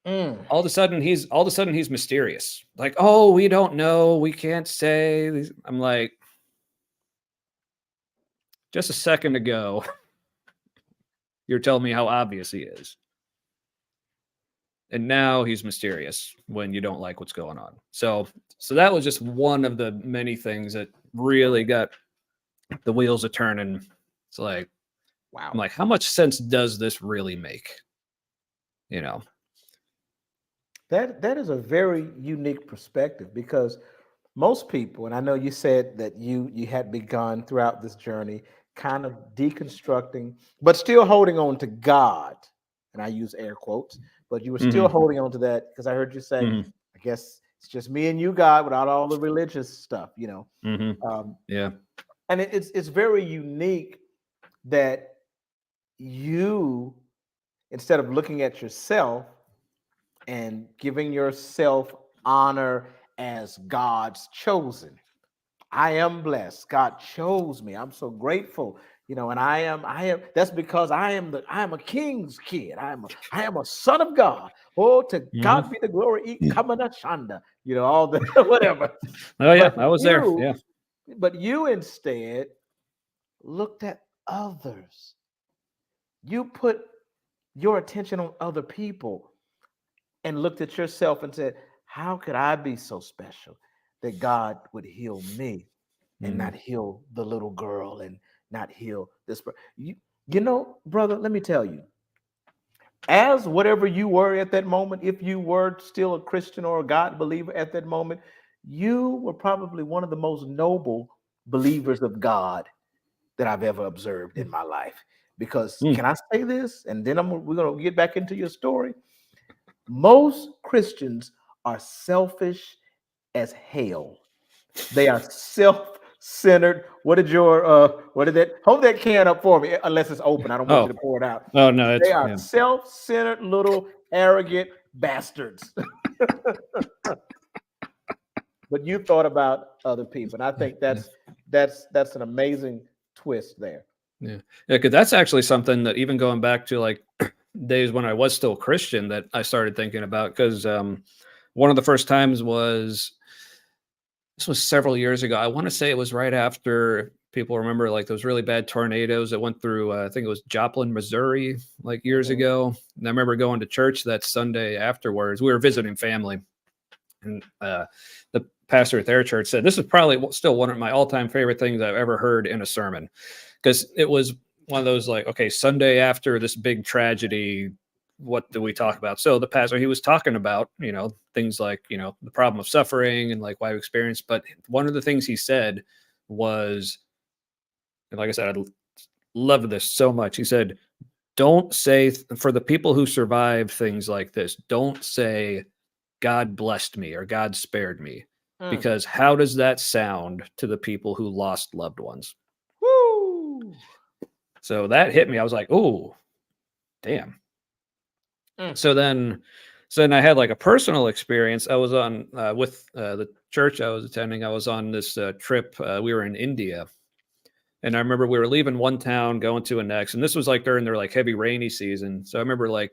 Mm. All of a sudden he's mysterious. Like, "Oh, we don't know. We can't say." I'm like, just a second ago, you're telling me how obvious He is. And now he's mysterious when you don't like what's going on. So that was just one of the many things that really got the wheels a turning. It's like, I'm Wow. like, how much sense does this really make? You know? That is a very unique perspective because most people, and I know you said that you had begun throughout this journey kind of deconstructing, but still holding on to God. And I use air quotes, but you were still Hmm. holding on to that because I heard you say, Hmm. I guess it's just me and you, God, without all the religious stuff, you know. Hmm. Um, Yeah. and it's very unique that you, instead of looking at yourself and giving yourself honor as God's chosen. I am blessed. God chose me. I'm so grateful. You know, and I am that's because I am a king's kid. I am a son of God. Oh, to Hmm. God be the glory. Shanda, you know, all the whatever. Oh yeah, But I was there. you, Yeah. but you instead looked at others. You put your attention on other people and looked at yourself and said, how could I be so special that God would heal me and Hmm. not heal the little girl and not heal this? You know, brother, let me tell you, as whatever you were at that moment, if you were still a Christian or a God believer at that moment, you were probably one of the most noble believers of God that I've ever observed in my life. Because Mm. can I say this? And then we're going to get back into your story. Most Christians are selfish as hell. They are self-centered. What did that hold that can up for me? Unless it's open. I don't want you Oh. to pour it out. Oh no, They it's are yeah. self-centered little arrogant bastards. But you thought about other people. And I think Yeah. that's an amazing twist there. Yeah. Yeah, because that's actually something that, even going back to like days when I was still Christian, that I started thinking about. Because one of the first times was, this was several years ago. I want to say it was right after, people remember, like those really bad tornadoes that went through, I think it was Joplin, Missouri, like years Mhm. ago. And I remember going to church that Sunday afterwards. We were visiting family, and the pastor at their church said, "This is probably still one of my all-time favorite things I've ever heard in a sermon," because it was one of those, like, okay, Sunday after this big tragedy, what do we talk about? So the pastor, he was talking about, things like, the problem of suffering and like why we experience. But one of the things he said was, and like I said, I love this so much. He said, "Don't say, for the people who survive things like this, don't say God blessed me or God spared me, Mm. because how does that sound to the people who lost loved ones?" Woo! So that hit me. I was like, "Oh, damn." Mm. So then, so then I had like a personal experience. I was on with the church I was attending. I was on this trip. We were in India, and I remember we were leaving one town, going to a next, and this was like during their like heavy rainy season. So I remember, like,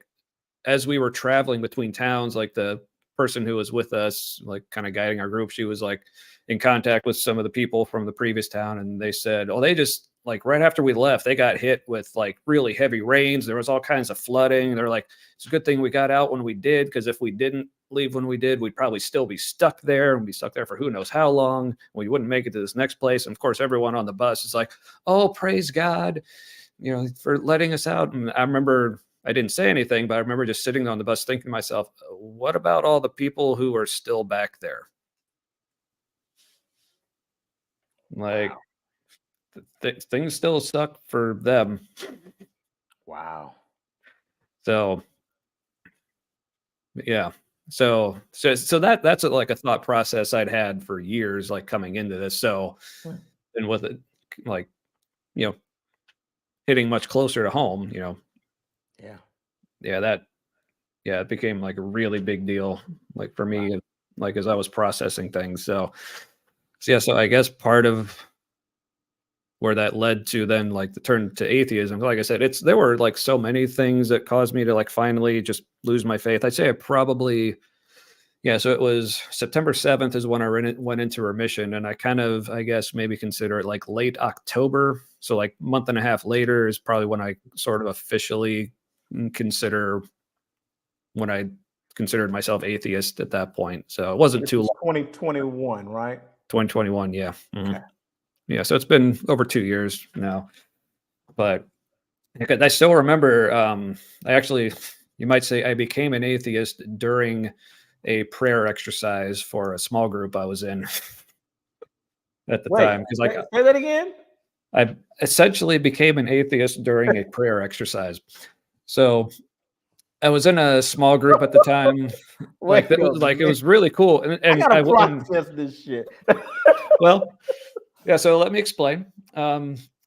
as we were traveling between towns, like the person who was with us, like kind of guiding our group, she was like in contact with some of the people from the previous town, and they said, "Oh, they just like right after we left, they got hit with like really heavy rains. There was all kinds of flooding. They're like, it's a good thing we got out when we did, because if we didn't leave when we did, we'd probably still be stuck there and be stuck there for who knows how long. We wouldn't make it to this next place. And of course, everyone on the bus is like, oh, praise God, for letting us out. And I remember I didn't say anything, but I remember just sitting on the bus thinking to myself, what about all the people who are still back there? Like, Wow. things still suck for them. Wow. So yeah. So that's like a thought process I'd had for years, like coming into this. So, Hmm. and with it, like, hitting much closer to home, Yeah. yeah, it became like a really big deal, like for Wow. me, like as I was processing things. So yeah, so I guess part of where that led to then like the turn to atheism, like I said, there were like so many things that caused me to like finally just lose my faith. I'd say I probably, yeah, so it was September 7th is when I went into remission, and I kind of, I guess, maybe consider it like late October. So like month and a half later is probably when I sort of officially consider when I considered myself atheist at that point. So it wasn't This too was long. 2021, right? 2021, yeah. Okay. Yeah, so it's been over 2 years now. But I still remember, I actually, you might say I became an atheist during a prayer exercise for a small group I was in at the Wait, time. Because like say that again. I essentially became an atheist during a prayer exercise. So I was in a small group at the time. Like Wait that a was like, it minute. was really cool. And, I and gotta I and process this shit. well, yeah, so let me explain.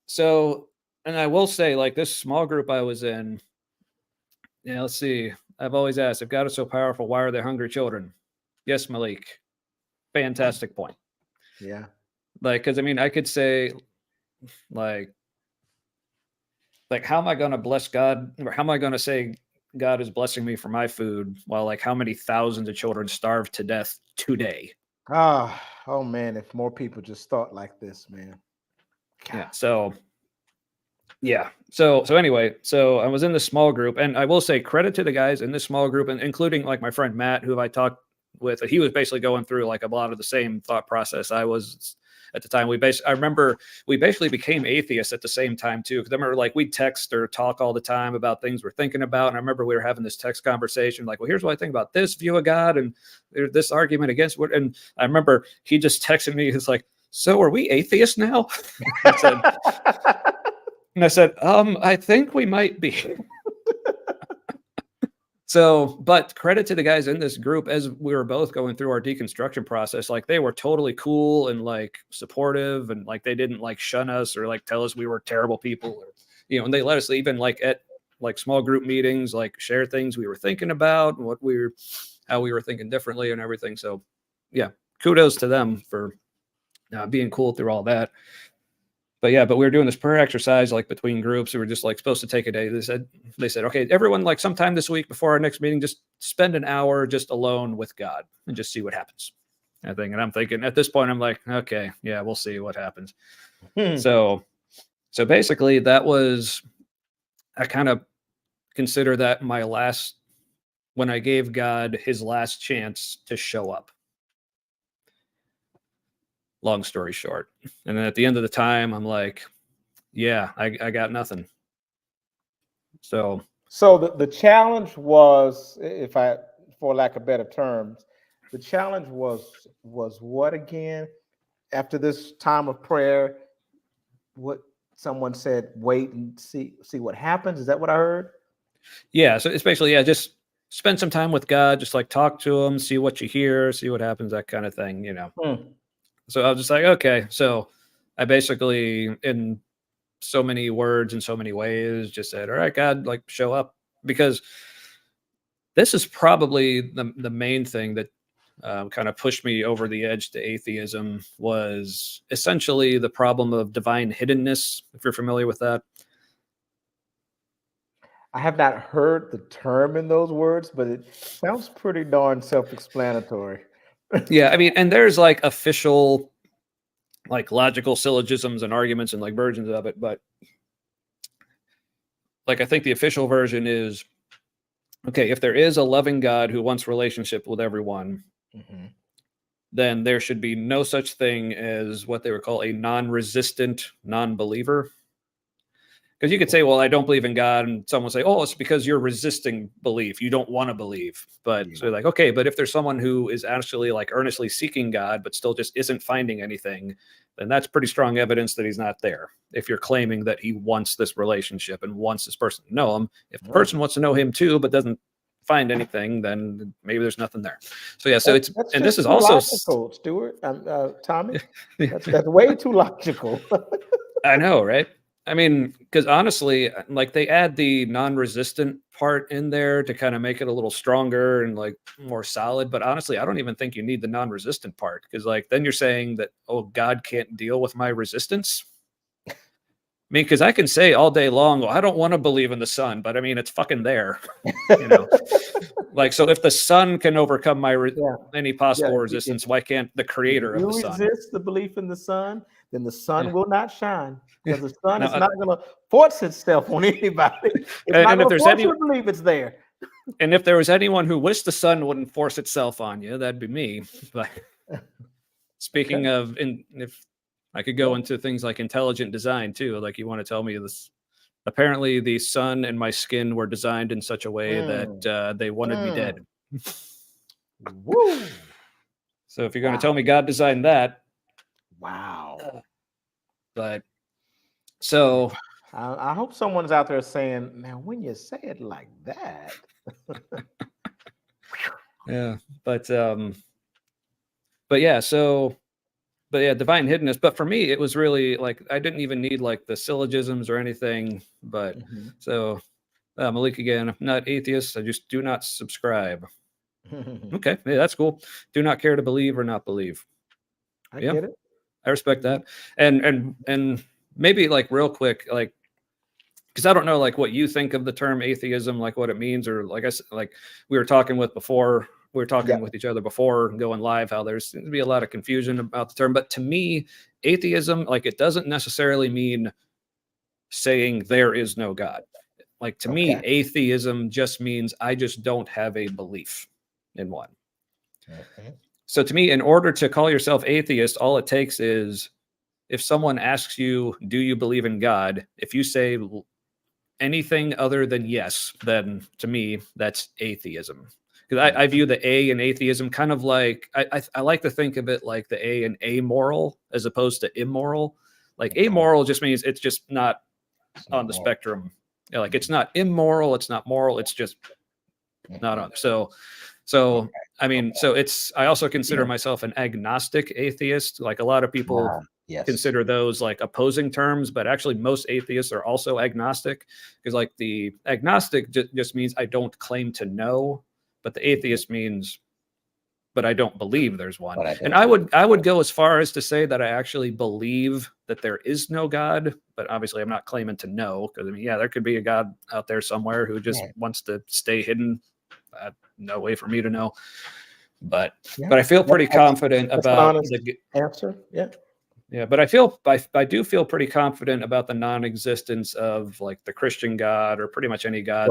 So, and I will say, like, this small group I was in, yeah, let's see. I've always asked, if God is so powerful, why are there hungry children? Yes, Malik. Fantastic point. Yeah. Like, because I mean, I could say, like, how am I going to bless God? Or how am I going to say God is blessing me for my food while, like, how many thousands of children starve to death today? Oh man, if more people just thought like this, man. Yeah. God. So, yeah. So anyway, so I was in this small group, and I will say credit to the guys in this small group, and including like my friend Matt, who I talked with. He was basically going through like a lot of the same thought process I was at the time. I remember we basically became atheists at the same time too. Because I remember like we'd text or talk all the time about things we're thinking about. And I remember we were having this text conversation, like, well, here's what I think about this view of God, and there's this argument against what. And I remember he just texted me. He's like, "So are we atheists now?" I said, I think we might be. So, but credit to the guys in this group as we were both going through our deconstruction process. Like they were totally cool and like supportive, and like they didn't like shun us or like tell us we were terrible people, or, and they let us even like at like small group meetings, like share things we were thinking about and how we were thinking differently and everything. So, yeah, kudos to them for being cool through all that. But yeah, we were doing this prayer exercise like between groups. We were just like supposed to take a day. They said, okay, everyone, like sometime this week before our next meeting, just spend an hour just alone with God and just see what happens. I think, and I'm thinking at this point, I'm like, okay, yeah, we'll see what happens. So basically, that was, I kind of consider that my last, when I gave God his last chance to show up. Long story short, and then at the end of the time, I'm like, yeah, I got nothing. So the challenge was, if I, for lack of better terms, the challenge was what again? After this time of prayer, what someone said, wait and see what happens. Is that what I heard? yeah, so it's basically, yeah, just spend some time with God, just like talk to him, see what you hear, see what happens, that kind of thing. Hmm. So I was just like, okay. So I basically, in so many words and so many ways, just said, all right, God, like show up, because this is probably the main thing that kind of pushed me over the edge to atheism, was essentially the problem of divine hiddenness, if you're familiar with that. I have not heard the term in those words, but it sounds pretty darn self-explanatory. Yeah, I mean, and there's like official like logical syllogisms and arguments and like versions of it, but like I think the official version is, okay, if there is a loving God who wants relationship with everyone, then there should be no such thing as what they would call a non-resistant non-believer. Because you could say, well, I don't believe in God, and someone would say, oh, it's because you're resisting belief. You don't want to believe. But so like, okay, but if there's someone who is actually like earnestly seeking God, but still just isn't finding anything, then that's pretty strong evidence that he's not there. If you're claiming that he wants this relationship and wants this person to know him, if the person wants to know him too, but doesn't find anything, then maybe there's nothing there. So yeah, so it's, and this is also logical, Stewart. Tommy, that's way too logical. I know, right? I mean, because honestly, like they add the non-resistant part in there to kind of make it a little stronger and like more solid. But honestly, I don't even think you need the non-resistant part, because like then you're saying that, oh, God can't deal with my resistance. I mean, because I can say all day long, well, I don't want to believe in the sun, but I mean, it's fucking there, you know. Like, so if the sun can overcome my any possible resistance, why can't the creator of the sun? If you resist the belief in the sun, then the sun will not shine, because the sun is not going to force itself on anybody. It's not going to force you to believe it's there. And if there was anyone who wished the sun wouldn't force itself on you, that'd be me. But speaking of, if I could go into things like intelligent design too, like you want to tell me this. Apparently, the sun and my skin were designed in such a way that they wanted me dead. Woo! So if you're going to tell me God designed that, wow. But so I hope someone's out there saying, "Now, when you say it like that." Yeah, but yeah, so. But yeah, divine hiddenness. But for me, it was really like I didn't even need like the syllogisms or anything. But so Malik again, I'm not atheist. I just do not subscribe. Okay, yeah, that's cool. Do not care to believe or not believe. I get it. I respect that. And maybe like real quick, like because I don't know like what you think of the term atheism, like what it means, or like I said, like we were talking with before. We were talking with each other before going live, how there seems to be a lot of confusion about the term. But to me, atheism, like it doesn't necessarily mean saying there is no God. Like to me, atheism just means I just don't have a belief in one. So to me, in order to call yourself atheist, all it takes is if someone asks you, do you believe in God? If you say anything other than yes, then to me, that's atheism. Because I view the A in atheism kind of like I like to think of it like the A in amoral as opposed to immoral. Like amoral just means it's just not on the spectrum. Yeah, like it's not immoral, it's not moral, it's just not on. So I mean, so it's I also consider myself an agnostic atheist. Like a lot of people consider those like opposing terms, but actually most atheists are also agnostic, because like the agnostic just means I don't claim to know. But the atheist means, but I don't believe there's one. And I would go as far as to say that I actually believe that there is no God, but obviously I'm not claiming to know, because I mean, yeah, there could be a God out there somewhere who just wants to stay hidden. No way for me to know. But I feel pretty confident about the answer. Yeah, but I do feel pretty confident about the non-existence of like the Christian God or pretty much any God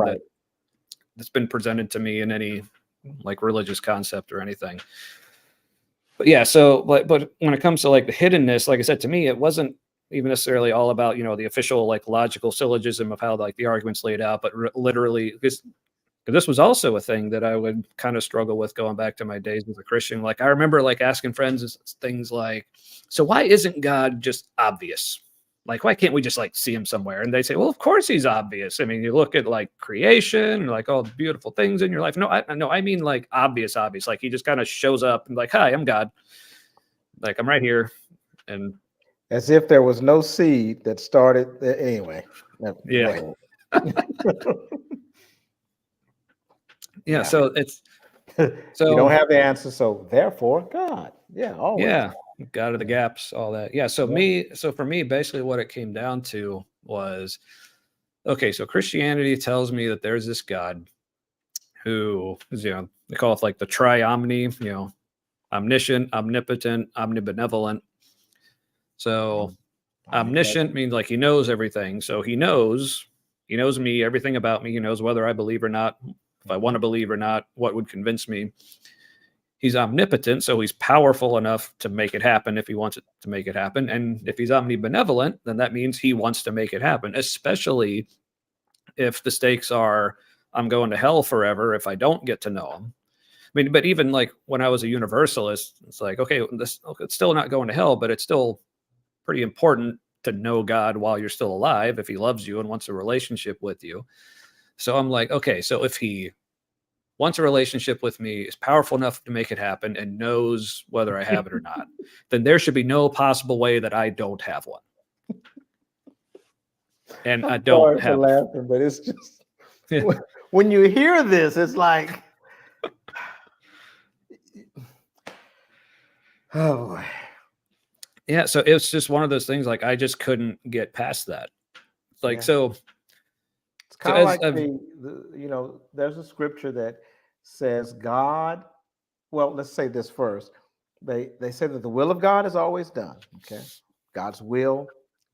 that's been presented to me in any like religious concept or anything. But yeah, so but when it comes to like the hiddenness, like I said, to me, it wasn't even necessarily all about, you know, the official like logical syllogism of how like the arguments laid out, but literally this was also a thing that I would kind of struggle with going back to my days as a Christian. Like I remember like asking friends things like, so why isn't God just obvious? Like, why can't we just like see him somewhere? And they say, well, of course he's obvious. I mean, you look at like creation, like all the beautiful things in your life. No, I mean like obvious. Like he just kind of shows up and like, hi, I'm God. Like I'm right here. And as if there was no seed that started anyway. Yeah. Yeah. So it's, so you don't have the answer. So therefore God. Yeah. Always. Yeah. God of the gaps, all that. Yeah. So for me, basically what it came down to was, okay, so Christianity tells me that there's this God who is, you know, they call it like the triomni, you know, omniscient, omnipotent, omnibenevolent. So I like that. omniscient means like he knows everything. So he knows me, everything about me. He knows whether I believe or not, if I want Mhm. to believe or not, what would convince me. He's omnipotent, so he's powerful enough to make it happen if he wants it to make it happen. And if he's omnibenevolent, then that means he wants to make it happen, especially if the stakes are I'm going to hell forever if I don't get to know him. I mean, but even like when I was a universalist, it's like, okay, it's still not going to hell, but it's still pretty important to know God while you're still alive if he loves you and wants a relationship with you. So I'm like, okay, so if he wants a relationship with me, is powerful enough to make it happen, and knows whether I have it or not, then there should be no possible way that I don't have one. And I I'm don't sorry for have. laughing, but it's just Yeah. when you hear this, it's like, oh boy. Yeah. So it's just one of those things. Like I just couldn't get past that. Like Yeah. so. It's So kind of as like I've. there's a scripture that says God, well, let's say this first. They say that the will of God is always done. Okay. God's will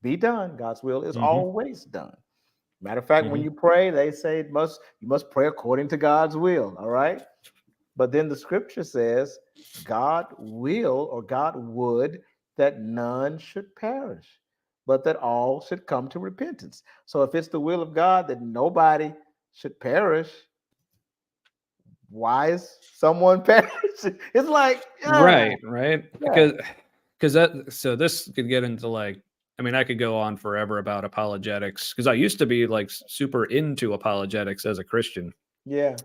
be done. God's will is Mhm, always done. Matter of fact, when mhm. you pray, they say you must pray according to God's will. All right. But then the scripture says God will or God would that none should perish, but that all should come to repentance. So if it's the will of God that nobody should perish, why is someone perishing? It's like, Right. Right. yeah, Because that. So this could get into like. I mean, I could go on forever about apologetics because I used to be like super into apologetics as a Christian. yeah,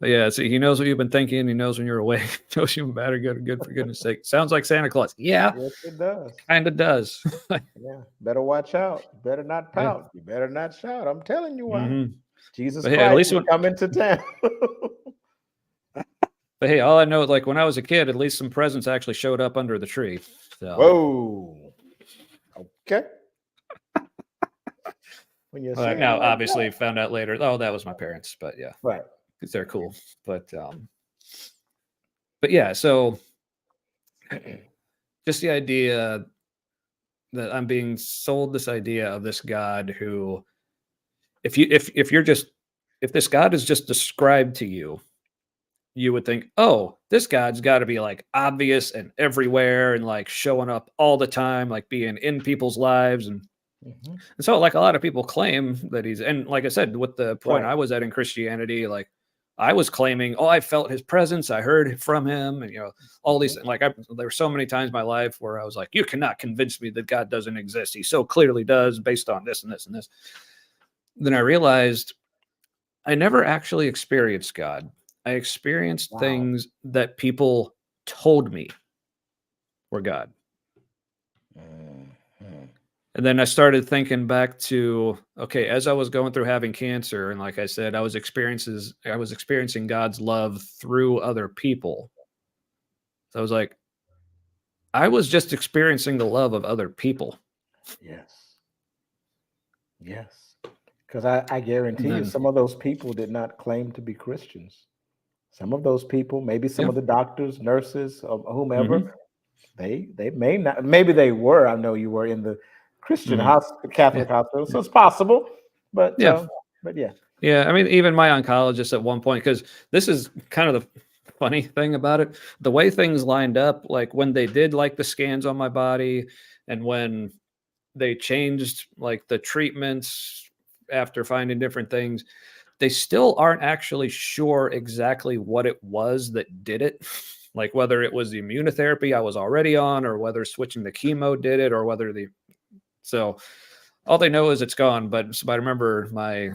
But yeah, see, he knows what you've been thinking. He knows when you're awake. He knows you've been bad or good, or good for goodness sake. Sounds like Santa Claus. Yeah, yes, it does. kind of does. Yeah, better watch out. You better not Yeah. pout. You better not shout. I'm telling you why. Hmm. Jesus But hey, at Christ least is when, coming to town. but hey, all I know is like when I was a kid, at least some presents actually showed up under the tree. So, Whoa. Okay. When you say it now like that. obviously found out later. Oh, that was my parents. But yeah, Right. because they're cool. But yeah, so just the idea that I'm being sold this idea of this God who, if you're just if this God is just described to you, you would think, oh, this God's got to be like obvious and everywhere and like showing up all the time, like being in people's lives. Mhm. And so, like a lot of people claim that he's, and like I said, with the point Right. I was at in Christianity, like I was claiming, oh, I felt his presence, I heard from him, and all these, Mhm. like there were so many times in my life where I was like, you cannot convince me that God doesn't exist. He so clearly does based on this and this and this. Then I realized I never actually experienced God. I experienced Wow. things that people told me were God. Mhm. And then I started thinking back to, okay, as I was going through having cancer, and like I said, I was experiencing God's love through other people. So I was like, I was just experiencing the love of other people. Yes. Yes. Because I And guarantee you, then, some of those people did not claim to be Christians. Some of those people, maybe some yeah. of the doctors, nurses, or whomever, Hmm. they may not. Maybe they were. I know you were in the Christian Hmm. Yeah. Catholic hospital, so it's possible. But Yeah. but yeah. Yeah. I mean, even my oncologist at one point, because this is kind of the funny thing about it, the way things lined up, like when they did like the scans on my body and when they changed like the treatments after finding different things, they still aren't actually sure exactly what it was that did it. Like whether it was the immunotherapy I was already on, or whether switching the chemo did it, or whether so all they know is it's gone. But I remember my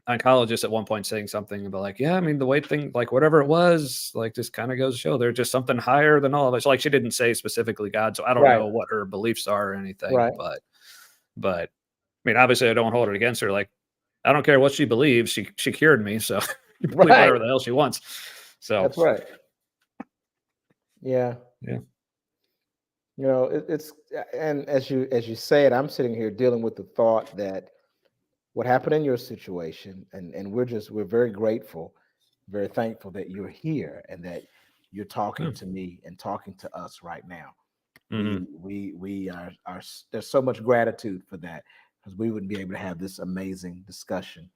oncologist at one point saying something about like, yeah, I mean the weight thing, like whatever it was, like just kind of goes to show there's just something higher than all of us. Like she didn't say specifically God, so I don't Right. know what her beliefs are or anything, Right. but I mean, obviously I don't hold it against her. Like I don't care what she believes. She cured me, so you believe Right. whatever the hell she wants. So That's right. Yeah. yeah. It's and as you say it, I'm sitting here dealing with the thought that what happened in your situation, and we're very grateful, very thankful that you're here and that you're Yeah. talking to me and talking to us right now. Mhm. We are there's so much gratitude for that, because we wouldn't be able to have this amazing discussion,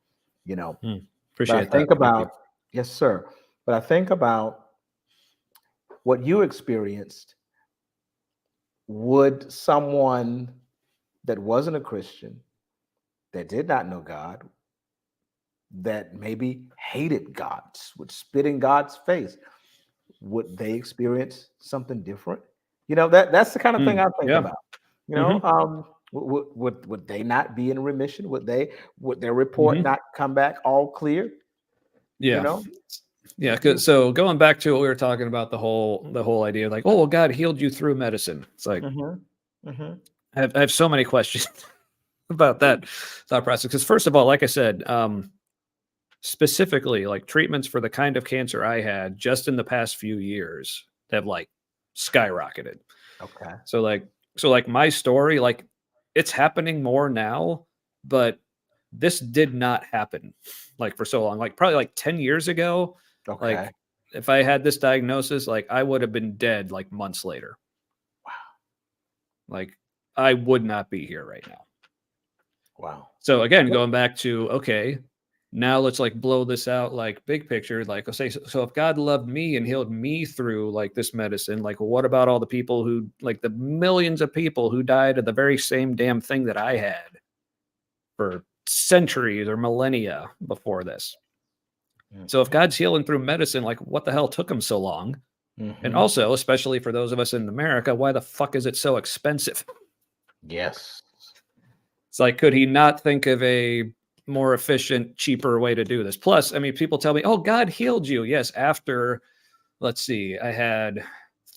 you know. Mm. But I Appreciate that. think Thank you. about, yes, sir. But I think about what you experienced. Would someone that wasn't a Christian, that did not know God, that maybe hated God, would spit in God's face, would they experience something different? That's the kind of thing Mm. I think Yeah. about. Mhm. Would they not be in remission? Would their report Mhm. not come back all clear? You Yeah. know? Yeah. So going back to what we were talking about, the whole idea, like, oh, well, God healed you through medicine. It's like Mm-hmm. Mm-hmm. I have so many questions about that thought process. Because first of all, like I said, specifically, like treatments for the kind of cancer I had just in the past few years have like skyrocketed. Okay. So like my story, like it's happening more now, but this did not happen like for so long. Like probably like 10 years ago, Okay. like if I had this diagnosis, like I would have been dead like months later. Like I would not be here right now. Wow. So again, going back to okay, now let's like blow this out like big picture. Like I'll say, so if God loved me and healed me through like this medicine, like what about all the people who like the millions of people who died of the very same damn thing that I had for centuries or millennia before this? So if God's healing through medicine, like what the hell took him so long? And Mm-hmm. also, especially for those of us in America, why the fuck is it so expensive? Yes. It's like, could he not think of a more efficient, cheaper way to do this? Plus, I mean, people tell me, oh, God healed you. Yes, after, let's see, I had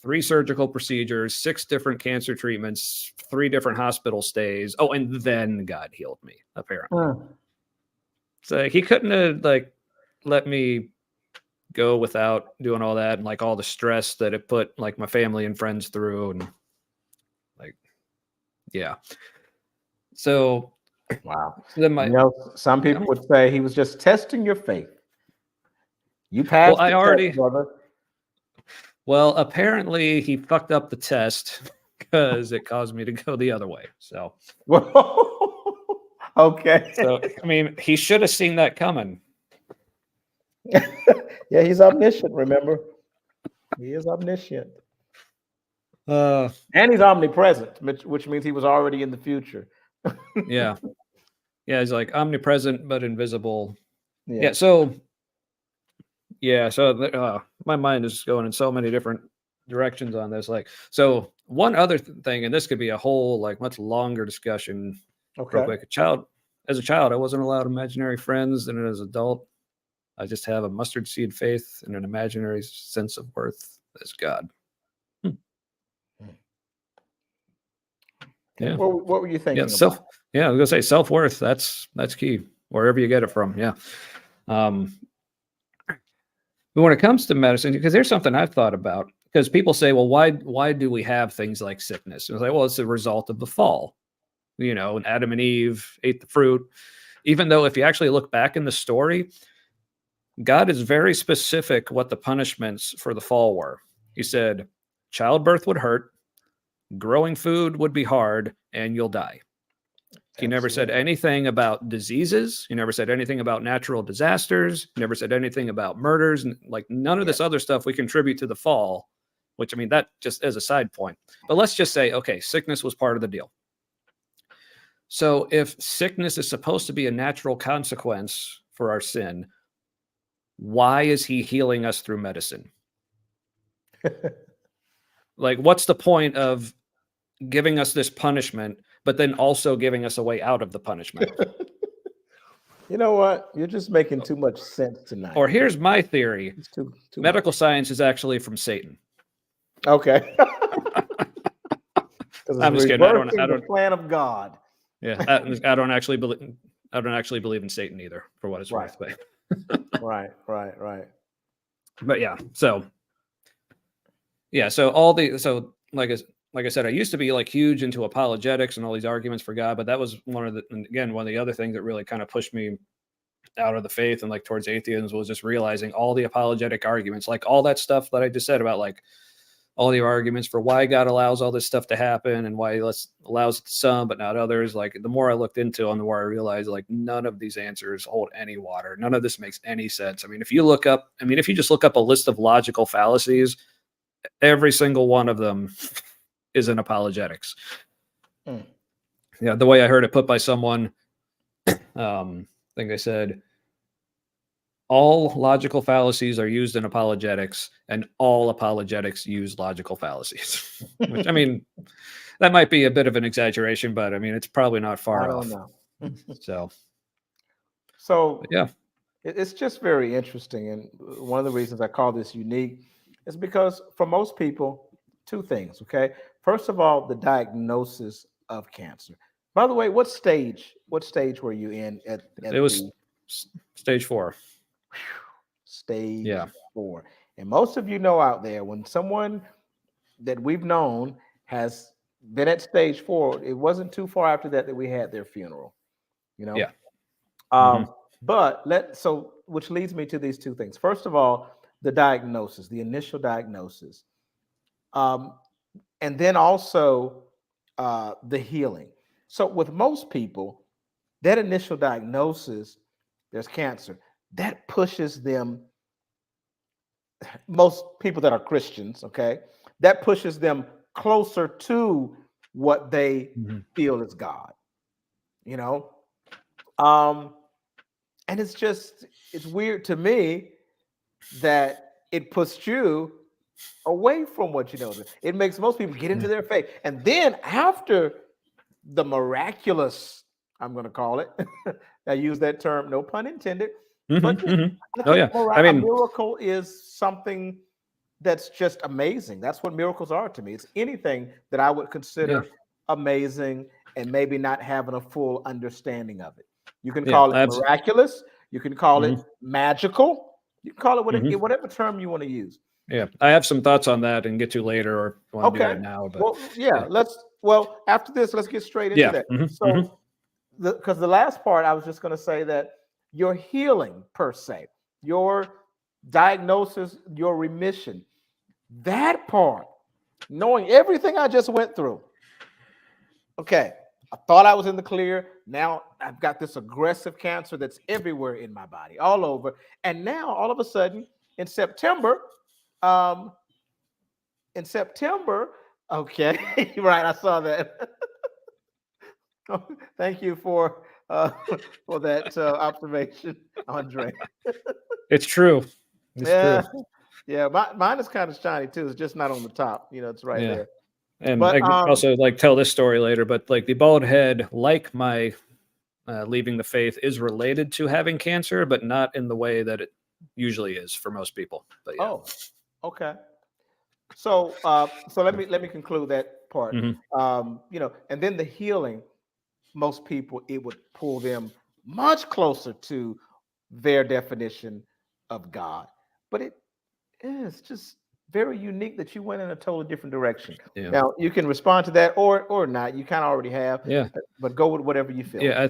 3 surgical procedures, 6 different cancer treatments, 3 different hospital stays. Oh, and then God healed me, apparently. Mm. So he couldn't have like let me go without doing all that and like all the stress that it put like my family and friends through and like yeah. So Wow. then my Some yeah. people would say he was just testing your faith. You Well, passed I the test, already brother. well, apparently he fucked up the test because it caused me to go the other way. Okay. So I mean, he should have seen that coming. Yeah, he's omniscient, remember? He is omniscient. Uh And he's omnipresent, which means he was already in the future. yeah. Yeah, he's like omnipresent but invisible. Yeah. Yeah, so yeah, so my mind is going in so many different directions on this. Like, so one other thing, and this could be a whole like much longer discussion. Real Okay. quick, as a child, I wasn't allowed imaginary friends, and as an adult, I just have a mustard seed faith and an imaginary sense of worth as God. Hmm. Okay. Yeah, What were you yeah, thinking about? self. Yeah, I was gonna say self worth. That's key wherever you get it from. Yeah. Um, But when it comes to medicine, because there's something I've thought about, because people say, well, why do we have things like sickness? And it's like, well, it's a result of the fall. And Adam and Eve ate the fruit. Even though if you actually look back in the story, God is very specific what the punishments for the fall were. He said, childbirth would hurt, growing food would be hard, and you'll die. He never said Absolutely. anything about diseases. He never said anything about natural disasters. He never said anything about murders. Like none of Yeah. this other stuff we contribute to the fall, which I mean, that just as a side point. But let's just say, okay, sickness was part of the deal. So if sickness is supposed to be a natural consequence for our sin, why is he healing us through medicine? Like, what's the point of giving us this punishment, but then also giving us a way out of the punishment? You know what? You're just making too much sense tonight. Or here's my theory. It's too Medical much. science is actually from Satan. Okay. Because it's I'm just kidding. I reversing the don't. plan of God. Yeah, I don't actually believe. I don't actually believe in Satan either, for what it's Right. worth. But, Right. but yeah. So yeah. So all the like I said, I used to be like huge into apologetics and all these arguments for God, but that was one of the other things that really kind of pushed me out of the faith and like towards atheism was just realizing all the apologetic arguments, like all that stuff that I just said about like all the arguments for why God allows all this stuff to happen and why he allows it to some but not others. Like the more I looked into it, the more I realized like none of these answers hold any water. None of this makes any sense. I mean, if you just look up a list of logical fallacies, every single one of them is in apologetics. Mm. Yeah, the way I heard it put by someone, I think they said, all logical fallacies are used in apologetics, and all apologetics use logical fallacies. Which, I mean, that might be a bit of an exaggeration, but I mean, it's probably not I far don't off. know. So, yeah. It's just very interesting. And one of the reasons I call this unique is because for most people, two things. Okay. First of all, the diagnosis of cancer. By the way, what stage were you in It at was the stage 4. stage Yeah. 4? And most of you know out there, when someone that we've known has been at stage 4, it wasn't too far after that we had their funeral. You know. Yeah. Mhm. So which leads me to these two things. First of all, the diagnosis, the initial diagnosis, um, and then also the healing. So with most people, that initial diagnosis, there's cancer, that pushes them. Most people that are Christians, okay, that pushes them closer to what they Mhm. feel is God. You know, um, and it's weird to me that it puts you away from what you know. It makes most people get into Yeah. their faith. And then after the miraculous, I'm going to call it, I use that term, no pun intended, but Mhm. Mhm. I Oh think yeah. I a mean, miracle is something that's just amazing. That's what miracles are to me. It's anything that I would yeah. consider amazing and maybe not having a full understanding of it. You can Yeah. call it miraculous. You can call it Mhm. magical. You can call it Mhm. whatever term you want to use. Yeah. I have some thoughts on that and get to later, or if you want to do Okay. that now, but Well, yeah. yeah. After this, let's get straight into Yeah. that. Mhm. Mhm. So, because the last part, I was just going to say that your healing per se, your diagnosis, your remission, that part, knowing everything I just went through. Okay. I thought I was in the clear. Now I've got this aggressive cancer that's everywhere in my body, all over. And now all of a sudden in September, um, in September, okay, right, I saw that. Thank you uh, for that observation, Andre. It's true. It's true. Yeah, yeah, mine is kind of shiny too. It's just not on the top. It's right Yeah. there. And But I could also like tell this story later, but like the bald head, like my leaving the faith, is related to having cancer, but not in the way that it usually is for most people. But yeah. oh, okay. So let me conclude that part. Hmm. And then the healing. Most people, it would pull them much closer to their definition of God. But it is just very unique that you went in a totally different direction. Yeah. Now you can respond to that or not. You kind of already have, Yeah. but go with whatever you feel. Yeah.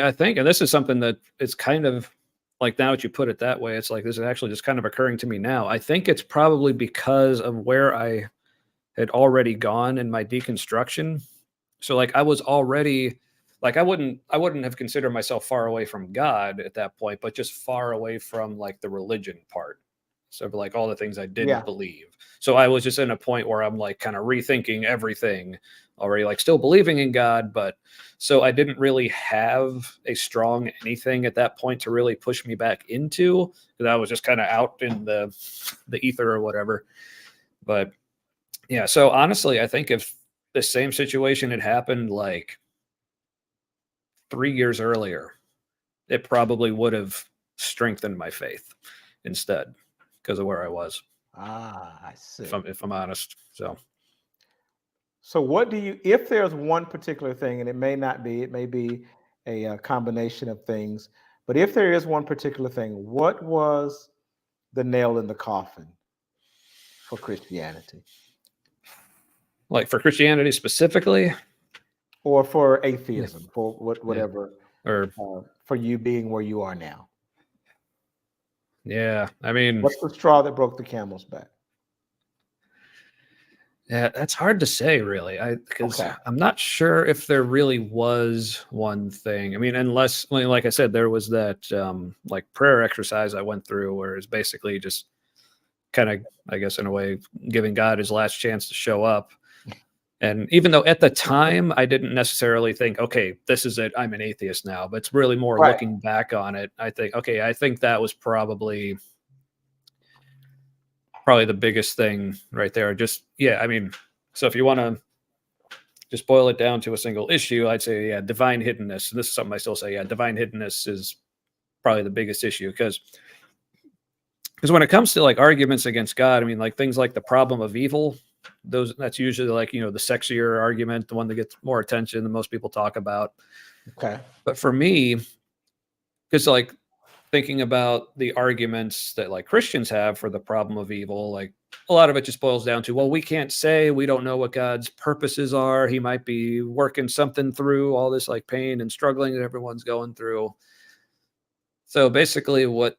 I think, and this is something that it's kind of like, now that you put it that way, it's like this is actually just kind of occurring to me now. I think it's probably because of where I had already gone in my deconstruction. So like I was already like I wouldn't have considered myself far away from God at that point, but just far away from like the religion part. So like all the things I didn't Yeah. believe. So I was just in a point where I'm like kind of rethinking everything already, like still believing in God, but so I didn't really have a strong anything at that point to really push me back into, because I was just kind of out in the ether or whatever. But yeah, so honestly, I think if the same situation had happened like 3 years earlier, it probably would have strengthened my faith instead because of where I was, I if see. I'm honest. So So what do you, if there's one particular thing, and it may not be, it may be a, combination of things, but if there is one particular thing, what was the nail in the coffin for Christianity like for Christianity specifically, or for yeah, atheism, for yeah, whatever, or for you being where you are now? yeah, I mean, What's the straw that broke the camel's back? Yeah, that's hard to say, really. Because Okay. I'm not sure if there really was one thing. I mean, unless, like I said, there was that like prayer exercise I went through, where it's basically just kind of, I guess, in a way, giving God his last chance to show up. And even though at the time I didn't necessarily think, okay, this is it, I'm an atheist now, but it's really more Right. looking back on it. I think, okay, I think that was probably the biggest thing right there. Just, yeah, I mean, so if you want to just boil it down to a single issue, I'd say, yeah, divine hiddenness. And this is something I still say, yeah, divine hiddenness is probably the biggest issue, because when it comes to like arguments against God, I mean, like things like the problem of evil, that's usually like, the sexier argument, the one that gets more attention that most people talk about. Okay. But for me, because like thinking about the arguments that like Christians have for the problem of evil, like a lot of it just boils down to, well, we can't say, we don't know what God's purposes are. He might be working something through all this like pain and struggling that everyone's going through. So basically what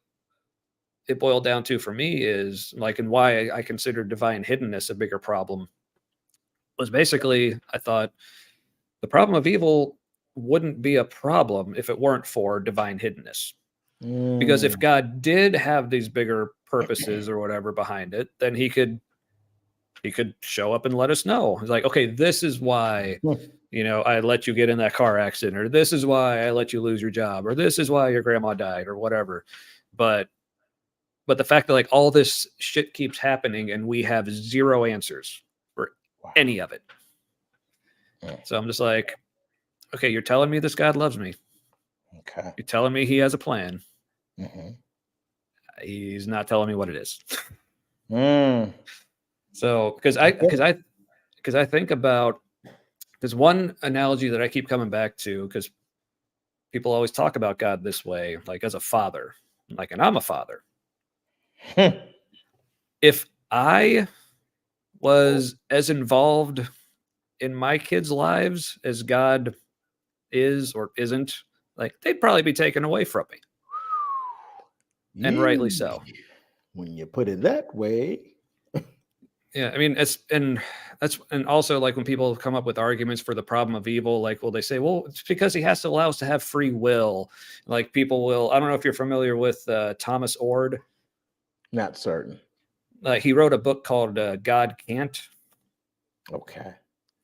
it boiled down to for me is like, and why I consider divine hiddenness a bigger problem was basically, I thought the problem of evil wouldn't be a problem if it weren't for divine hiddenness. Because if Mm. God did have these bigger purposes or whatever behind it, then he could show up and let us know. He's like, okay, this is why, I let you get in that car accident, or this is why I let you lose your job, or this is why your grandma died, or whatever. But the fact that like all this shit keeps happening and we have zero answers for Wow. any of it. So I'm just like, okay, you're telling me this God loves me. Okay. You're telling me he has a plan. Mm-hmm. He's not telling me what it is. Mm. So because I think about, there's one analogy that I keep coming back to, because people always talk about God this way, like as a father, like, and I'm a father. If I was as involved in my kids' lives as God is or isn't, like they'd probably be taken away from me, and rightly so. When you put it that way. Yeah, I mean, and also like when people come up with arguments for the problem of evil, like, well, they say, well, it's because he has to allow us to have free will. Like people will, I don't know if you're familiar with Thomas Ord. Not certain. He wrote a book called God Can't. Okay.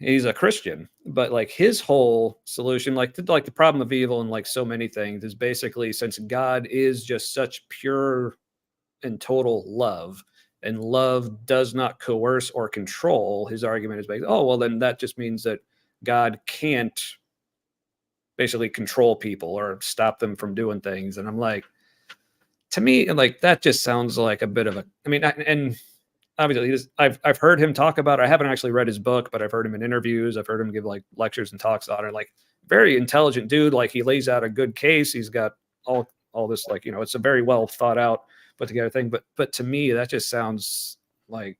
He's a Christian, but like his whole solution, like the problem of evil and like so many things, is basically, since God is just such pure and total love, and love does not coerce or control, his argument is basically, oh, well, then that just means that God can't basically control people or stop them from doing things. And I'm like, to me, like that just sounds like a bit of a, I mean, and obviously I've heard him talk about it. I haven't actually read his book, but I've heard him in interviews. I've heard him give like lectures and talks on it. Like very intelligent dude. Like he lays out a good case. He's got all this, like, it's a very well thought out, put together thing. But to me, that just sounds like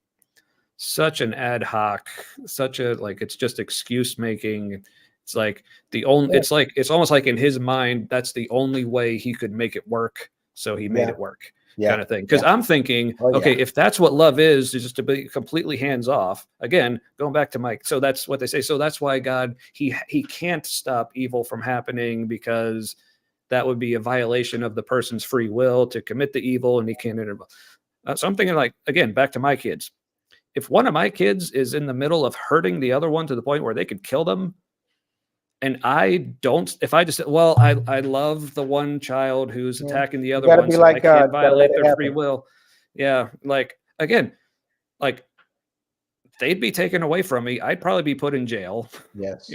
such an ad hoc, such a, like, it's just excuse making. It's like it's almost like in his mind, that's the only way he could make it work. So he made Yeah. it work. Yeah. Kind of thing. Because I'm thinking, Oh, yeah. okay, if that's what love is just to be completely hands off. Again, going back to Mike. So that's what they say. So that's why God, he can't stop evil from happening, because that would be a violation of the person's free will to commit the evil, and he can't intervene. So I'm thinking, like, again, back to my kids. If one of my kids is in the middle of hurting the other one to the point where they could kill them, and if I just, well, I love the one child who's attacking the other gotta one, be so I like can't God. Gotta let violate it their free happen. will. Yeah, like, again, like they'd be taken away from me. I'd probably be put in jail, Yes.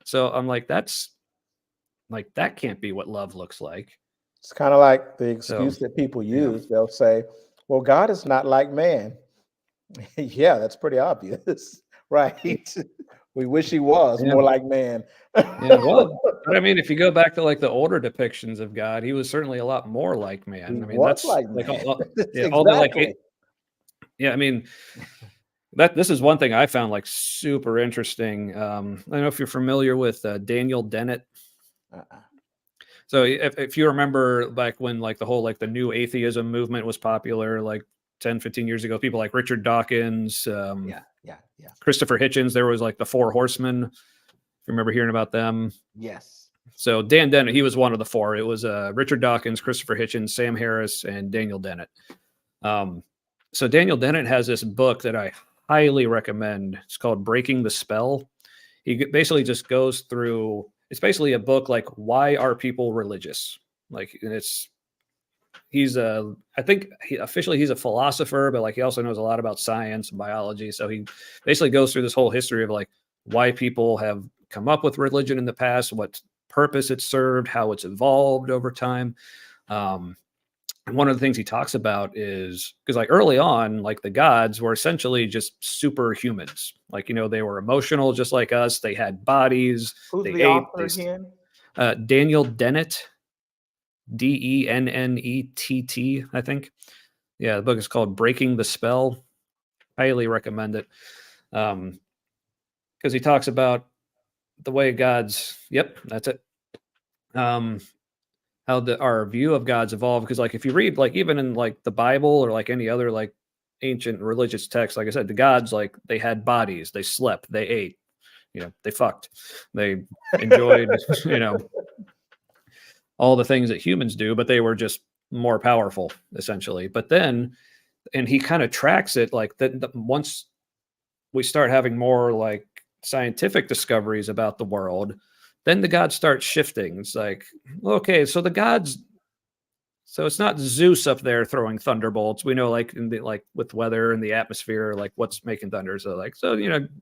So I'm like, that's like, that can't be what love looks like. It's kind of like the So, excuse that people yeah. use. They'll say, well, God is not like man. Yeah, that's pretty obvious, right? We wish he was Yeah. more like man. Yeah, well, but I mean, if you go back to like the older depictions of God, he was certainly a lot more like man. He I mean, was that's like like man. all the like, Exactly. yeah, I mean, this is one thing I found like super interesting. I don't know if you're familiar with Daniel Dennett. Uh-uh. So if you remember back when like the whole like the new atheism movement was popular, like 10, 15 years ago. People like Richard Dawkins, Yeah, yeah, yeah. Christopher Hitchens. There was like the Four Horsemen. If you remember hearing about them. Yes. So Dan Dennett, he was one of the four. It was Richard Dawkins, Christopher Hitchens, Sam Harris, and Daniel Dennett. So Daniel Dennett has this book that I highly recommend. It's called Breaking the Spell. He basically just goes through, it's basically a book like, why are people religious? Like, and I think officially he's a philosopher, but like he also knows a lot about science and biology. So he basically goes through this whole history of like why people have come up with religion in the past, what purpose it served, how it's evolved over time. And one of the things he talks about is because like early on, like the gods were essentially just superhumans. Like, they were emotional just like us. They had bodies. Who's They the ate. author again? Daniel Dennett, Dennett, I think. Yeah, the book is called Breaking the Spell. Highly recommend it. Because he talks about the way gods, yep, that's it. How our view of gods evolved. Because like if you read like even in like the Bible or like any other like ancient religious text, like I said, the gods, like they had bodies, they slept, they ate, they fucked, they enjoyed, all the things that humans do, but they were just more powerful essentially. But then, and he kind of tracks it like that once we start having more like scientific discoveries about the world, then the gods start shifting. It's like, okay, so the gods, so it's not Zeus up there throwing thunderbolts. We know like like with weather and the atmosphere, like what's making thunder. So like,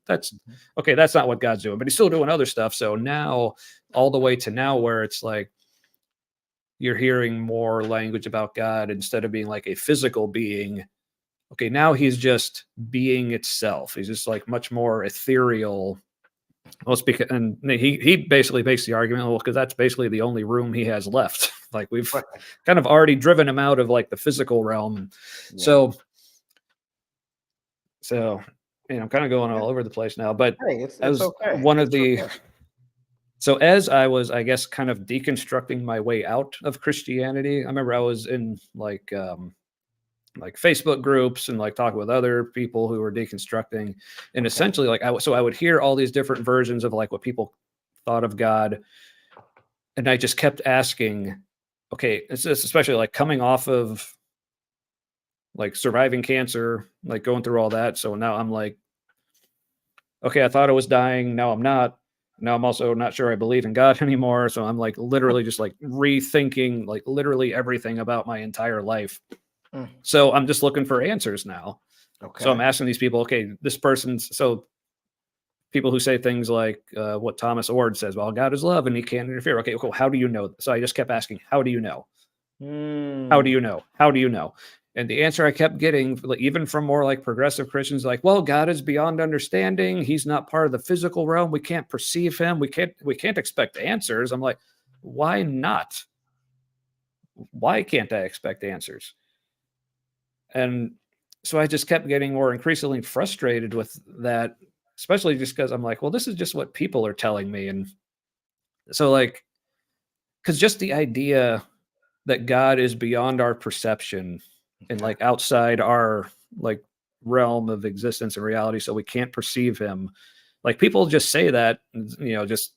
that's okay. That's not what God's doing, but he's still doing other stuff. So now all the way to now where it's like, you're hearing more language about God instead of being like a physical being. Okay, now he's just being itself. He's just like much more ethereal. Well, and he basically makes the argument, well, because that's basically the only room he has left. Like we've kind of already driven him out of like the physical realm. Yeah. So I'm kind of going all over the place now, but hey, it's okay. One of the. Okay. So as I was, I guess, kind of deconstructing my way out of Christianity, I remember I was in like Facebook groups and like talking with other people who were deconstructing, and essentially like I would hear all these different versions of like what people thought of God, and I just kept asking, okay, it's just especially like coming off of like surviving cancer, like going through all that. So now I'm like, okay, I thought I was dying. Now I'm not. Now I'm also not sure I believe in God anymore. So I'm like literally just like rethinking like literally everything about my entire life. So I'm just looking for answers now. Okay. So I'm asking these people, okay, this person's, so people who say things like what Thomas Ord says, well, God is love and he can't interfere. Okay, cool. How do you know? So I just kept asking, how do you know? How do you know? How do you know? And the answer I kept getting, even from more like progressive Christians, like, well, God is beyond understanding. He's not part of the physical realm. We can't perceive him. We can't expect answers. I'm like, why not? Why can't I expect answers? And so I just kept getting more increasingly frustrated with that, especially just because I'm like, well, this is just what people are telling me. And so like, because just the idea that God is beyond our perception and like outside our like realm of existence and reality, so we can't perceive him. Like people just say that, just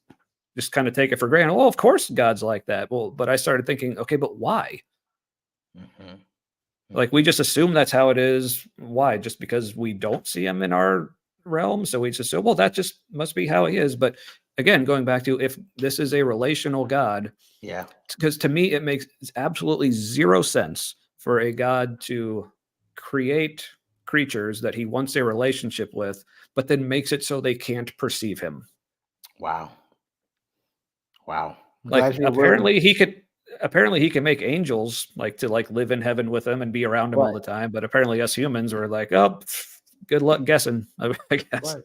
kind of take it for granted. Well, of course God's like that. Well, but I started thinking, okay, but why? Mm-hmm. Like we just assume that's how it is. Why? Just because we don't see him in our realm. So we just assume, well, that just must be how he is. But again, going back to if this is a relational God, yeah, because to me, it makes absolutely zero sense for a God to create creatures that he wants a relationship with, but then makes it so they can't perceive him. Wow. Like apparently he can make angels like to like live in heaven with him and be around him all the time. But apparently us humans were like, oh, good luck guessing, I guess.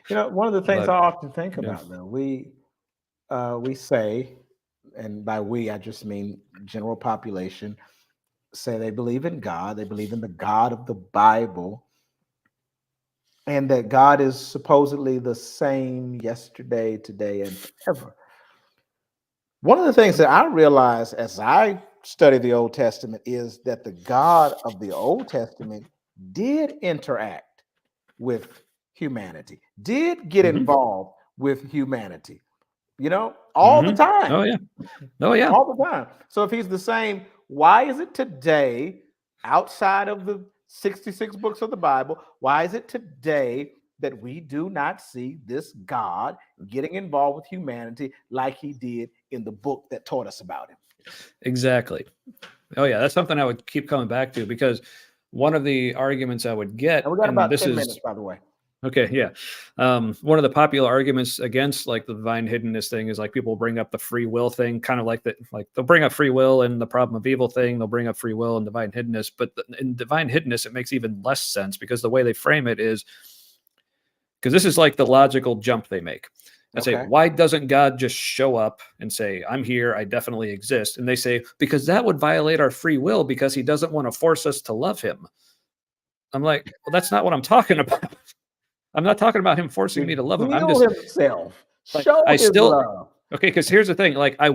Right. One of the things I often think about though, we say, and by we, I just mean general population, say they believe in God, they believe in the God of the Bible, and that God is supposedly the same yesterday, today, and forever. One of the things that I realized as I study the Old Testament is that the God of the Old Testament did interact with humanity, did get Mhm. involved with humanity, all the time. Oh yeah. Oh yeah. All the time. So if he's the same, why is it today, outside of the 66 books of the Bible, why is it today that we do not see this God getting involved with humanity like he did in the book that taught us about him? Exactly. Oh yeah, that's something I would keep coming back to, because one of the arguments I would And get, we got and about this 10 is minutes, by the way. okay, yeah. One of the popular arguments against like the divine hiddenness thing is like people bring up the free will thing, kind of like that. Like they'll bring up free will and the problem of evil thing. They'll bring up free will and divine hiddenness, but in divine hiddenness, it makes even less sense because the way they frame it is because this is like the logical jump they make. I say, Okay. why doesn't God just show up and say, I'm here, I definitely exist? And they say, because that would violate our free will because he doesn't want to force us to love him. I'm like, well, that's not what I'm talking about. I'm not talking about him forcing me to love him. I'm Reveal just himself. like, Show I his still, love. okay, because here's the thing. Like, I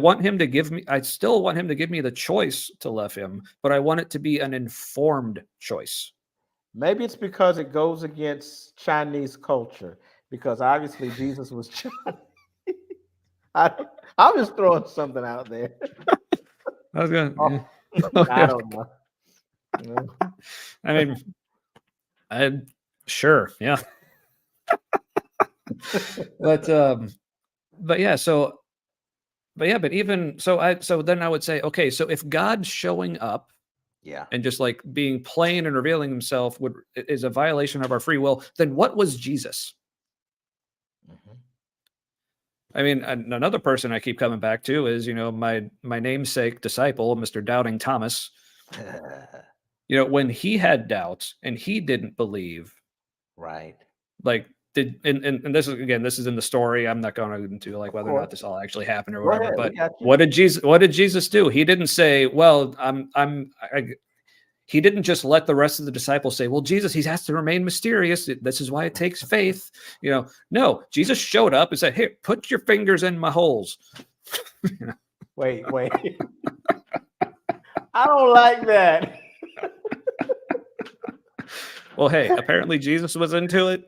still want him to give me the choice to love him, but I want it to be an informed choice. Maybe it's because it goes against Chinese culture, because obviously Jesus was Chinese. I'm just throwing something out there. I was going Oh, to, I don't know. No. I mean, I, sure. Yeah. But, but yeah, so, but yeah, but even so then I would say, okay, so if God's showing up Yeah. and just like being plain and revealing himself is a violation of our free will, then what was Jesus? Mhm. I mean, another person I keep coming back to is, my namesake disciple, Mr. Doubting Thomas. When he had doubts and he didn't believe, Right. like and this is in the story. I'm not going into like Of whether or not course. this all actually happened or Go whatever. ahead. We But got you. what did Jesus do? He didn't say, well, he didn't just let the rest of the disciples say, well, Jesus, he has to remain mysterious. This is why it takes faith. No, Jesus showed up and said, here, put your fingers in my holes. Wait. I don't like that. Well, hey, apparently Jesus was into it,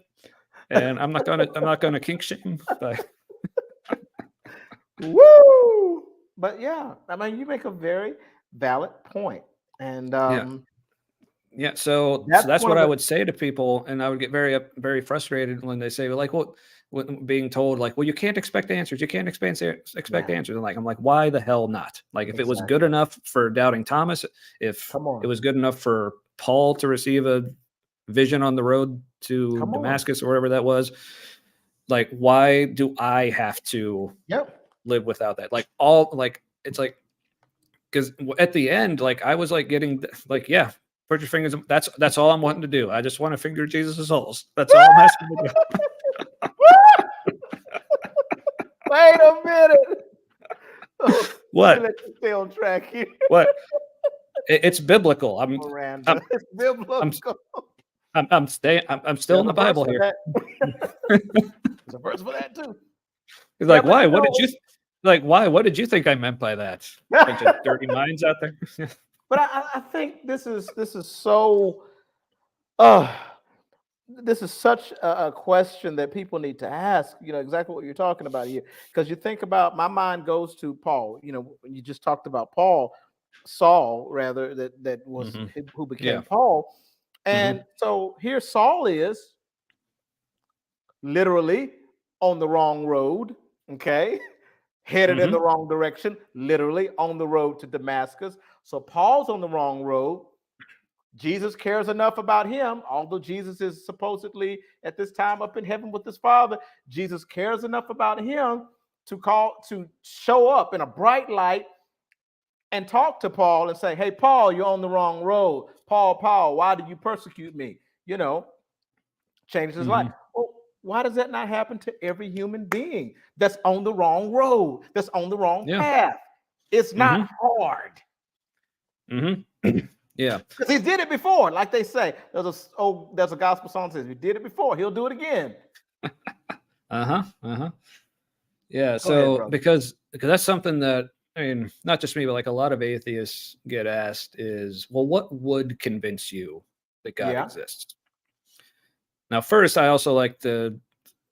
and I'm not gonna kink shame. But Woo! But yeah, I mean, you make a very valid point, and yeah. So that's that's one what of I the. would say to people, and I would get very frustrated when they say, like, well, being told like, well, you can't expect answers. You can't expect Yeah, answers. And like, I'm like, why the hell not? Like, if it was good exactly. enough for doubting Thomas, if Come it on, was good enough for Paul to receive a vision on the road to come on. Damascus or wherever that was, like, why do I have to Yep. live without that? Like, all like, it's like, because at the end, like, I was like getting like, yeah, put your fingers. That's all I'm wanting to do. I just want to finger Jesus' holes. That's all I'm asking to do. Wait a minute. Oh, let me What? let you stay on track here, What? It's biblical. I'm Miranda. It's biblical. I'm staying. I'm still There's in a the verse Bible for here. that. There's a verse for that too. He's Yeah, like, but why? What did you like? Why? What did you think I meant by that? Bunch of dirty minds out there. but I think this is so. Uh, this is such a question that people need to ask. Exactly what you're talking about here, because you think about. My mind goes to Paul. When you just talked about Saul rather, that was Hmm. who Yeah. became Paul, and Hmm. so here Saul is literally on the wrong road. Okay, headed in the Hmm. wrong direction, literally on the road to Damascus. So Paul's on the wrong road. Jesus cares enough about him, although Jesus is supposedly at this time up in heaven with his Father. Jesus cares enough about him to show up in a bright light and talk to Paul and say, "Hey, Paul, you're on the wrong road. Paul, why did you persecute me?" Changed his life. Hmm. Well, why does that not happen to every human being that's on the wrong road, that's on the wrong Yeah. path? It's not Hmm. hard. Hmm. Yeah. Because he did it before, like they say. There's a gospel song that says, "He did it before, he'll do it again." Uh huh. Uh huh. Yeah. Go ahead, So brother. because that's something that I mean, not just me, but like a lot of atheists get asked is, well, what would convince you that God Yeah. exists? Now, first, I also like to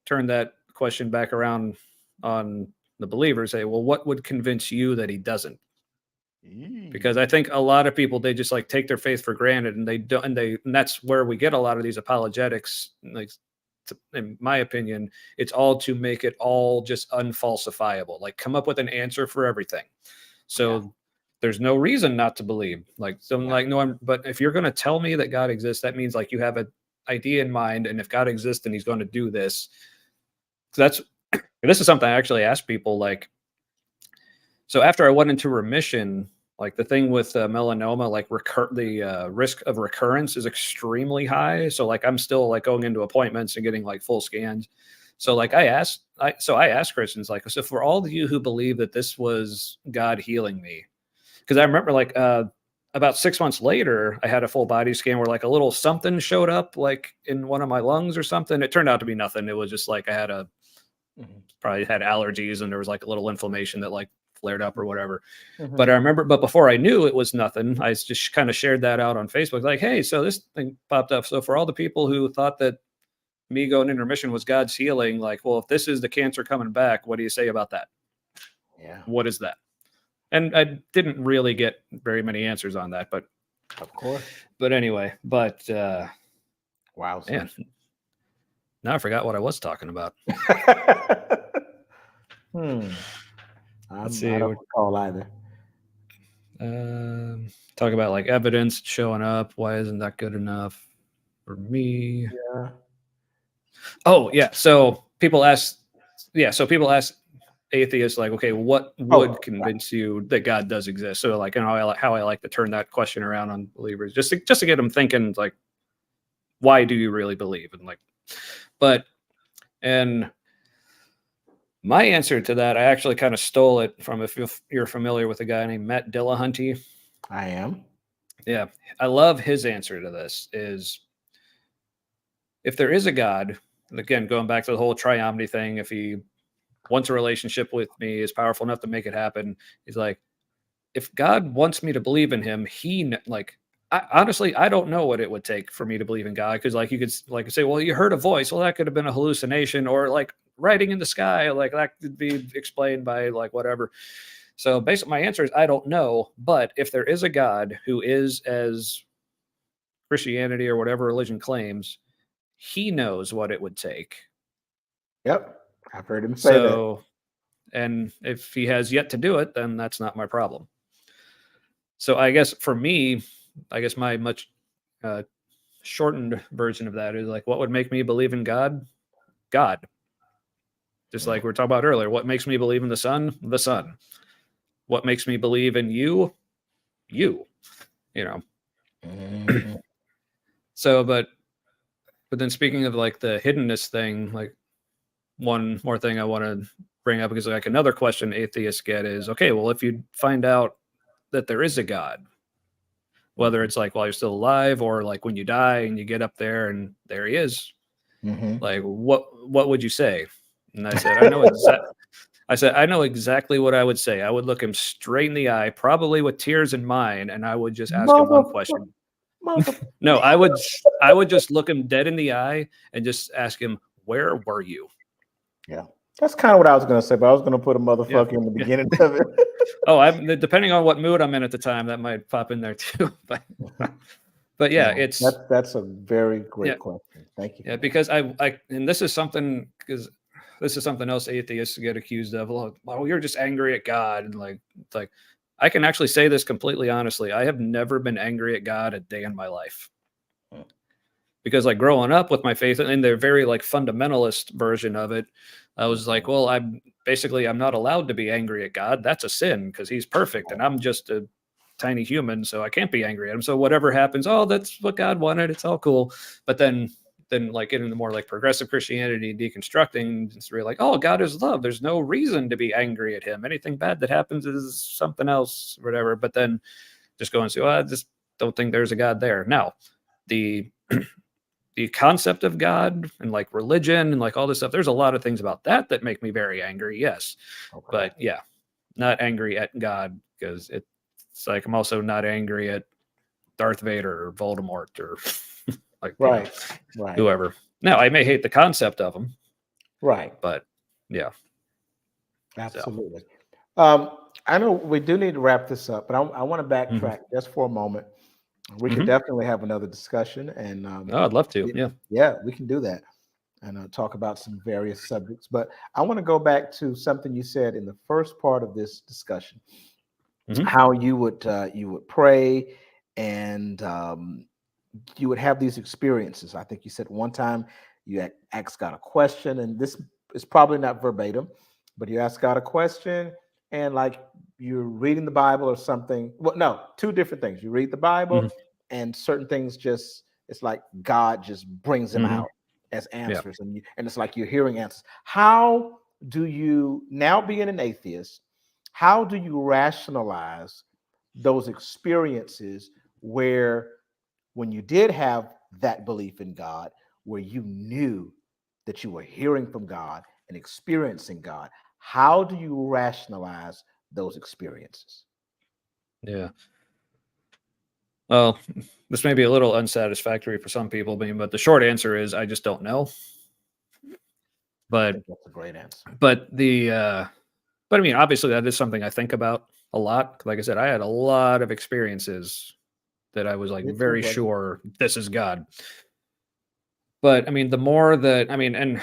turn that question back around on the believer, say, well, what would convince you that he doesn't? Because I think a lot of people, they just like take their faith for granted, and they don't, and that's where we get a lot of these apologetics. Like, in my opinion, it's all to make it all just unfalsifiable, like come up with an answer for everything. Yeah. So there's no reason not to believe. Like, so I'm Yeah. like, no, but if you're going to tell me that God exists, that means like you have an idea in mind. And if God exists and he's going to do this, so this is something I actually ask people. Like, so after I went into remission, like the thing with melanoma, like the risk of recurrence is extremely high. So like I'm still like going into appointments and getting like full scans. So like I asked Christians, like, so for all of you who believe that this was God healing me, because I remember like about 6 months later, I had a full body scan where like a little something showed up like in one of my lungs or something. It turned out to be nothing. It was just like I had probably had allergies, and there was like a little inflammation that like flared up or whatever. But I remember, but before I knew it was nothing, I just kind of shared that out on Facebook, like, hey, so this thing popped up. So for all the people who thought that me going into remission was God's healing, like, well, if this is the cancer coming back, what do you say about that? Yeah. What is that? And I didn't really get very many answers on that, but Of course. anyway, Wow. Man, now I forgot what I was talking about. I Let's see. don't recall either. Talk about like evidence showing up. Why isn't that good enough for me? Yeah. Oh yeah. So people ask atheists like, okay, what would convince you that God does exist? So like, how I like to turn that question around on believers, just to get them thinking, like, why do you really believe? And like, and my answer to that, I actually kind of stole it from, if you're familiar with a guy named Matt Dillahunty. I am. Yeah, I love his answer to this. Is if there is a God, and again, going back to the whole triomny thing, if he wants a relationship with me, is powerful enough to make it happen, he's like, if God wants me to believe in him, honestly, I don't know what it would take for me to believe in God. Because like you could like say, well, you heard a voice. Well, that could have been a hallucination, or like writing in the sky. Like that could be explained by like whatever. So basically, my answer is I don't know. But if there is a God who is as Christianity or whatever religion claims, he knows what it would take. Yep. I've heard him say that. And if he has yet to do it, then that's not my problem. So I guess for me, my much shortened version of that is like, what would make me believe in God? God. Just like we were talking about earlier, what makes me believe in the sun? The sun. What makes me believe in you? You. You know. Mm-hmm. So, but then speaking of like the hiddenness thing, like one more thing I want to bring up, because like another question atheists get is, okay, well, if you find out that there is a God, whether it's like while you're still alive or like when you die and you get up there and there he is, like what would you say? And I said, I know exactly what I would say. I would look him straight in the eye, probably with tears in mine, and I would just ask him one question. No, I would just look him dead in the eye and just ask him, where were you? Yeah. That's kind of what I was going to say, but I was going to put a motherfucker in the beginning of it. I'm depending on what mood I'm in at the time, that might pop in there too. But yeah, that's a very great question. Thank you. Yeah, because and this is something else atheists get accused of. Oh, you're just angry at God, and like I can actually say this completely honestly. I have never been angry at God a day in my life. Because like growing up with my faith and their very like fundamentalist version of it, I was like, well, I'm not allowed to be angry at God. That's a sin because he's perfect and I'm just a tiny human, so I can't be angry at him. So whatever happens, oh, that's what God wanted. It's all cool. But then like getting the more like progressive Christianity, deconstructing, it's really like, oh, God is love. There's no reason to be angry at him. Anything bad that happens is something else, whatever. But then just going to, I just don't think there's a God there. Now, the concept of God and like religion and like all this stuff, there's a lot of things about that make me very angry. Yes. Okay. But yeah, not angry at God, because it's like I'm also not angry at Darth Vader or Voldemort or like, Right. Right. whoever. Now, I may hate the concept of them, Right. but yeah. So, Absolutely. I know we do need to wrap this up, but I want to mhm. backtrack just for a moment. We could Mhm. definitely have another discussion, and Oh, I'd love to. Yeah. yeah, we can do that and talk about some various subjects. But I want to go back to something you said in the first part of this discussion, Mhm. how you would pray and you would have these experiences. I think you said one time you asked God a question, and this is probably not verbatim, but you asked God a question, and like you're reading the Bible or something. Well, no, two different things. You read the Bible, Mhm. and certain things just it's like God just brings them Mhm. out as Yeah. answers, and it's like you're hearing answers. How do you now being an atheist? How do you rationalize those experiences where when you did have that belief in God, where you knew that you were hearing from God and experiencing God, how do you rationalize those experiences? Yeah. Well, this may be a little unsatisfactory for some people, but the short answer is I just don't know. I But think that's a great answer. but the but I mean, obviously that is something I think about a lot. Like I said, I had a lot of experiences that I was I like did too, very brother. sure this is God. But I mean, the more that I mean, and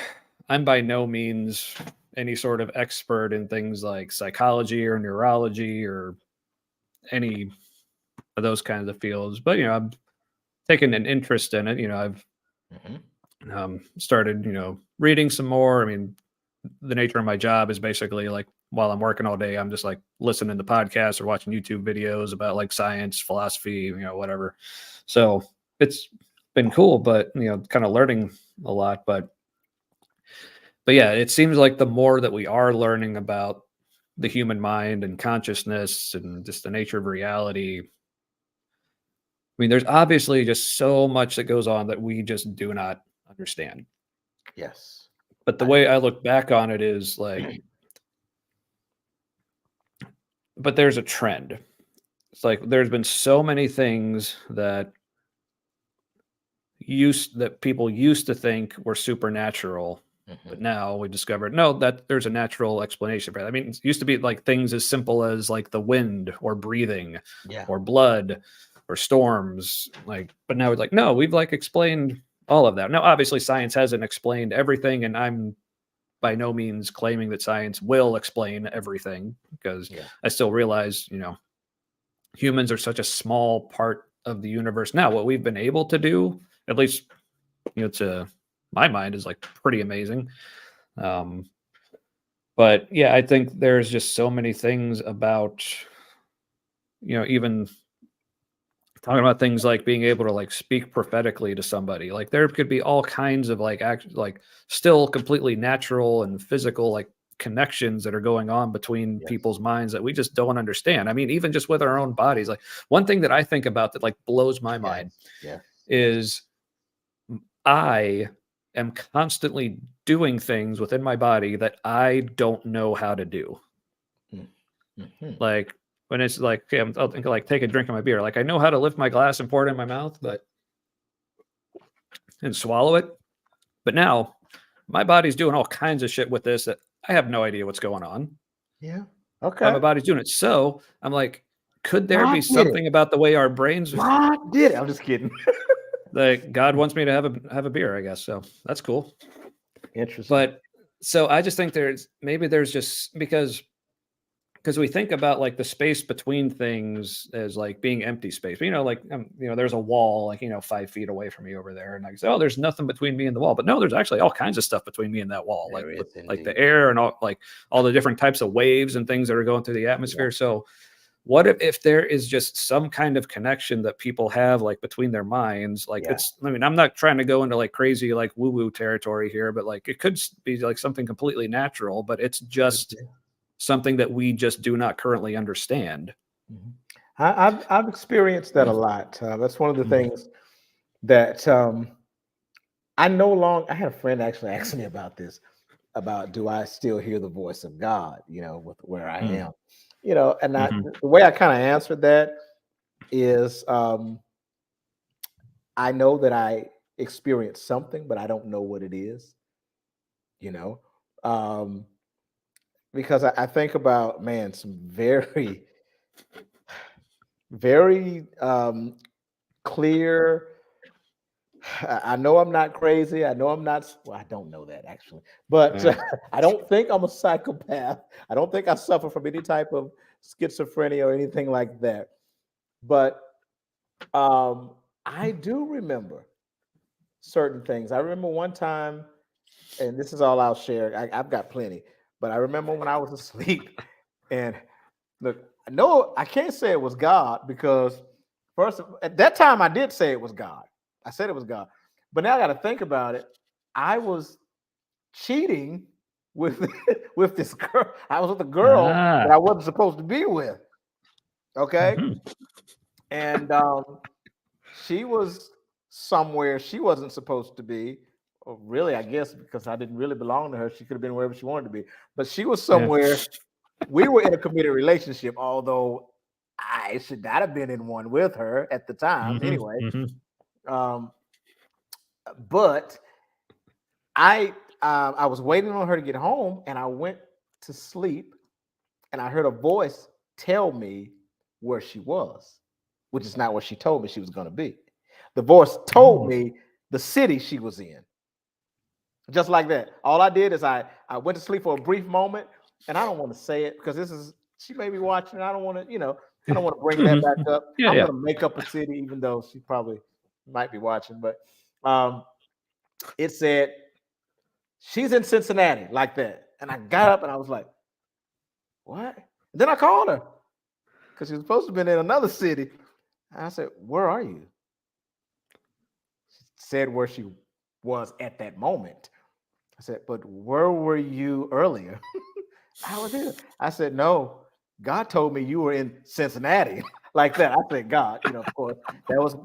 I'm by no means any sort of expert in things like psychology or neurology or any of those kinds of fields, but I've taken an interest in it. I've Mhm. started, reading some more. I mean, the nature of my job is basically like while I'm working all day, I'm just like listening to podcasts or watching YouTube videos about like science, philosophy, whatever. So it's been cool, but kind of learning a lot. But yeah, it seems like the more that we are learning about the human mind and consciousness and just the nature of reality, I mean, there's obviously just so much that goes on that we just do not understand. Yes. But the I way I look back on it is like, but there's a trend. It's like there's been so many things that people used to think were supernatural, but Mhm. now we discovered no, that there's a natural explanation for that. I mean, it used to be like things as simple as like the wind or breathing Yeah. or blood or storms, like, but now it's like no, we've like explained all of that. Now obviously science hasn't explained everything, and I'm by no means claiming that science will explain everything, because Yeah. I still realize, humans are such a small part of the universe now. What we've been able to do, at least, to my mind, is like pretty amazing. Um, but yeah, I think there's just so many things about, even talking about things like being able to like speak prophetically to somebody. Like there could be all kinds of like like still completely natural and physical like connections that are going on between Yes. people's minds that we just don't understand. I mean, even just with our own bodies. Like one thing that I think about that like blows my Yes. mind Yes. Yes. is I am constantly doing things within my body that I don't know how to do. Mm. Mhm. Like when it's like, okay, I'll think like take a drink of my beer. Like I know how to lift my glass and pour it in my mouth, but and swallow it. But now my body's doing all kinds of shit with this that I have no idea what's going on. Yeah. But my Okay. body's doing it. So I'm like, could there God be did it. something about the way our brains God did it. I'm just kidding. like God wants me to have a beer, I guess. So that's cool. Interesting. But so I just think there's just because we think about like the space between things as like being empty space. But, like there's a wall like 5 feet away from me over there, and I say, oh, there's nothing between me and the wall. But no, there's actually all kinds of stuff between me and that wall, like There with is like the indeed. air and all the different types of waves and things that are going through the Yeah. atmosphere. So what if there is just some kind of connection that people have like between their minds? Like Yeah. I mean, I'm not trying to go into like crazy like woo woo territory here, but like it could be like something completely natural, but it's just Yeah. something that we just do not currently understand. Mhm. I've experienced that a lot. That's one of the Mhm. things that I no longer. I had a friend actually ask me about this. about do I still hear the voice of God, with where I Mm, am, and mhm. the way I kind of answered that is I know that I experienced something, but I don't know what it is, you know, um, because I think about, man, some very, very clear. I know I'm not crazy. I know I'm not. Well, I don't know that actually, but Yeah. I don't think I'm a psychopath. I don't think I suffer from any type of schizophrenia or anything like that. But I do remember certain things. I remember one time, and this is all I'll share. I've got plenty, but I remember when I was asleep, and look, no, I can't say it was God because at that time I did say it was God. I said it was God, but now I got to think about it. I was cheating with with this girl. I was with a girl that Ah. I wasn't supposed to be with. Okay, Mhm. and she was somewhere she wasn't supposed to be. Or really, I guess because I didn't really belong to her, she could have been wherever she wanted to be. But she was Yeah. somewhere. We were in a committed relationship, although I should not have been in one with her at the time. Mhm, Anyway, mhm. um, but I was waiting on her to get home, and I went to sleep, and I heard a voice tell me where she was, which is not where she told me she was going to be. The voice told Oh. me the city she was in, just like that. All I did is I went to sleep for a brief moment, and I don't want to say it because this is she may be watching. I don't want to, I don't want to bring that back Mhm. up. Yeah, I'm yeah. going to make up a city, even though she probably might be watching. But um, it said she's in Cincinnati, like that, and I got up and I was like, "What?" And then I called her because she was supposed to have been in another city. And I said, "Where are you?" She said where she was at that moment. I said, "But where were you earlier?" I was here. I said, "No, God told me you were in Cincinnati." Like that. I said, "God, of course, that was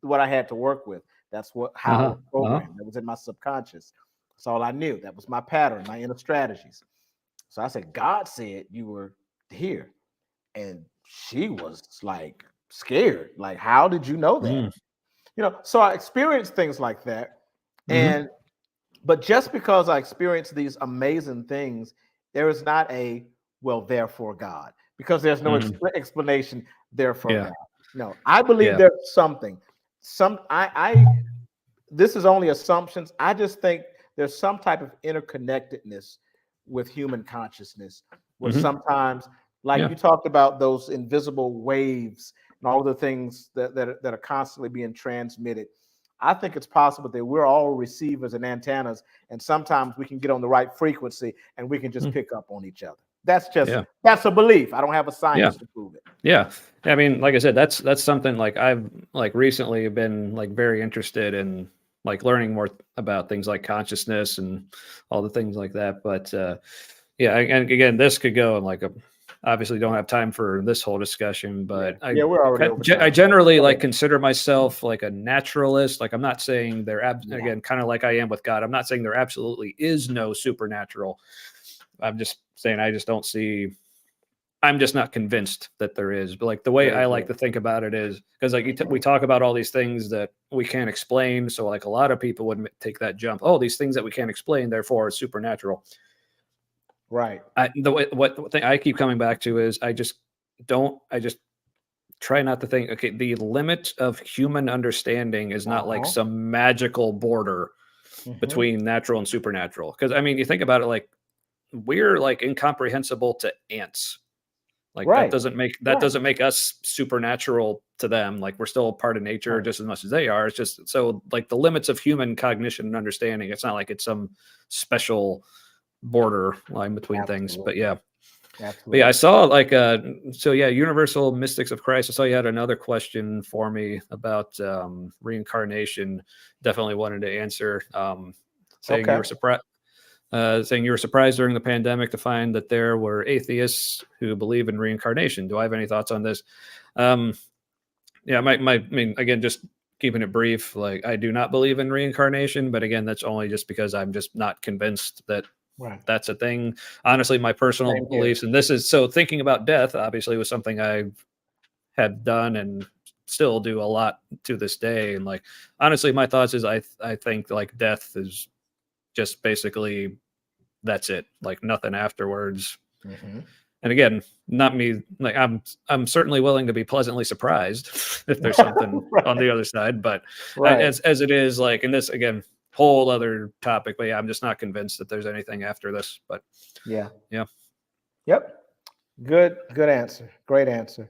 what I had to work with. That's how I Uh-huh, was uh-huh. programmed. That was in my subconscious. That's all I knew. That was my pattern, my inner strategies." So I said, "God said you were here." And she was like scared. Like, how did you know that? Mm, So I experienced things like that. mhm, And but just because I experienced these amazing things, there is not a well, therefore God, because there's no mhm. explanation, therefore Yeah, God. No, I believe yeah. there's something. This is only assumptions. I just think there's some type of interconnectedness with human consciousness where Mhm. sometimes, like Yeah. you talked about those invisible waves and all the things that are constantly being transmitted. I think it's possible that we're all receivers and antennas, and sometimes we can get on the right frequency and we can just Mm, pick up on each other. That's a belief. I don't have a yeah. science to prove it. Yeah. I mean, like I said, that's something like I've like recently been like very interested in like learning more about things like consciousness and all the things like that. But yeah, and again, this could go in like a obviously don't have time for this whole discussion, Yeah, but yeah, we're already over time. I generally Go like ahead. consider myself like a naturalist. Like I'm not saying Yeah, again, kind of like I am with God. I'm not saying there absolutely is no supernatural. I'm just saying I just don't see I'm just not convinced that there is. But like the way very I like good. to think about it is because like we talk about all these things that we can't explain. So like a lot of people would take that jump. Oh, these things that we can't explain, therefore, is supernatural. Right. The way what thing I keep coming back to is I just don't. I just try not to think. Okay, the limit of human understanding is not like Uh-huh. some magical border Hmm. between natural and supernatural. Because I mean, you think about it, like we're like incomprehensible to ants. Like Right. that Right. doesn't make us supernatural to them. Like we're still a part of nature Right. just as much as they are. It's just so like the limits of human cognition and understanding. It's not like it's some special border line between things. But Absolutely. yeah. But yeah, I Absolutely. saw like so yeah, Universal Mystics of Christ. I saw you had another question for me about reincarnation. Definitely wanted to answer. Saying you Okay. were surprised saying you were surprised during the pandemic to find that there were atheists who believe in reincarnation. Do I have any thoughts on this? Um, yeah, I mean, again, just keeping it brief, like I do not believe in reincarnation, but again, that's only just because I'm just not convinced that Right. That's a thing. Honestly, my personal Same here. beliefs, and this is so thinking about death, obviously, was something I had done and still do a lot to this day. And like, honestly, my thoughts is I think like death is just basically that's it, like nothing afterwards. Hmm. And again, not me, like I'm certainly willing to be pleasantly surprised if there's something on the Right. other side, but Right. as it is, like in this again, whole other topic, but yeah, I'm just not convinced that there's anything after this. But Yeah. yeah, Yep. Good answer. Great answer.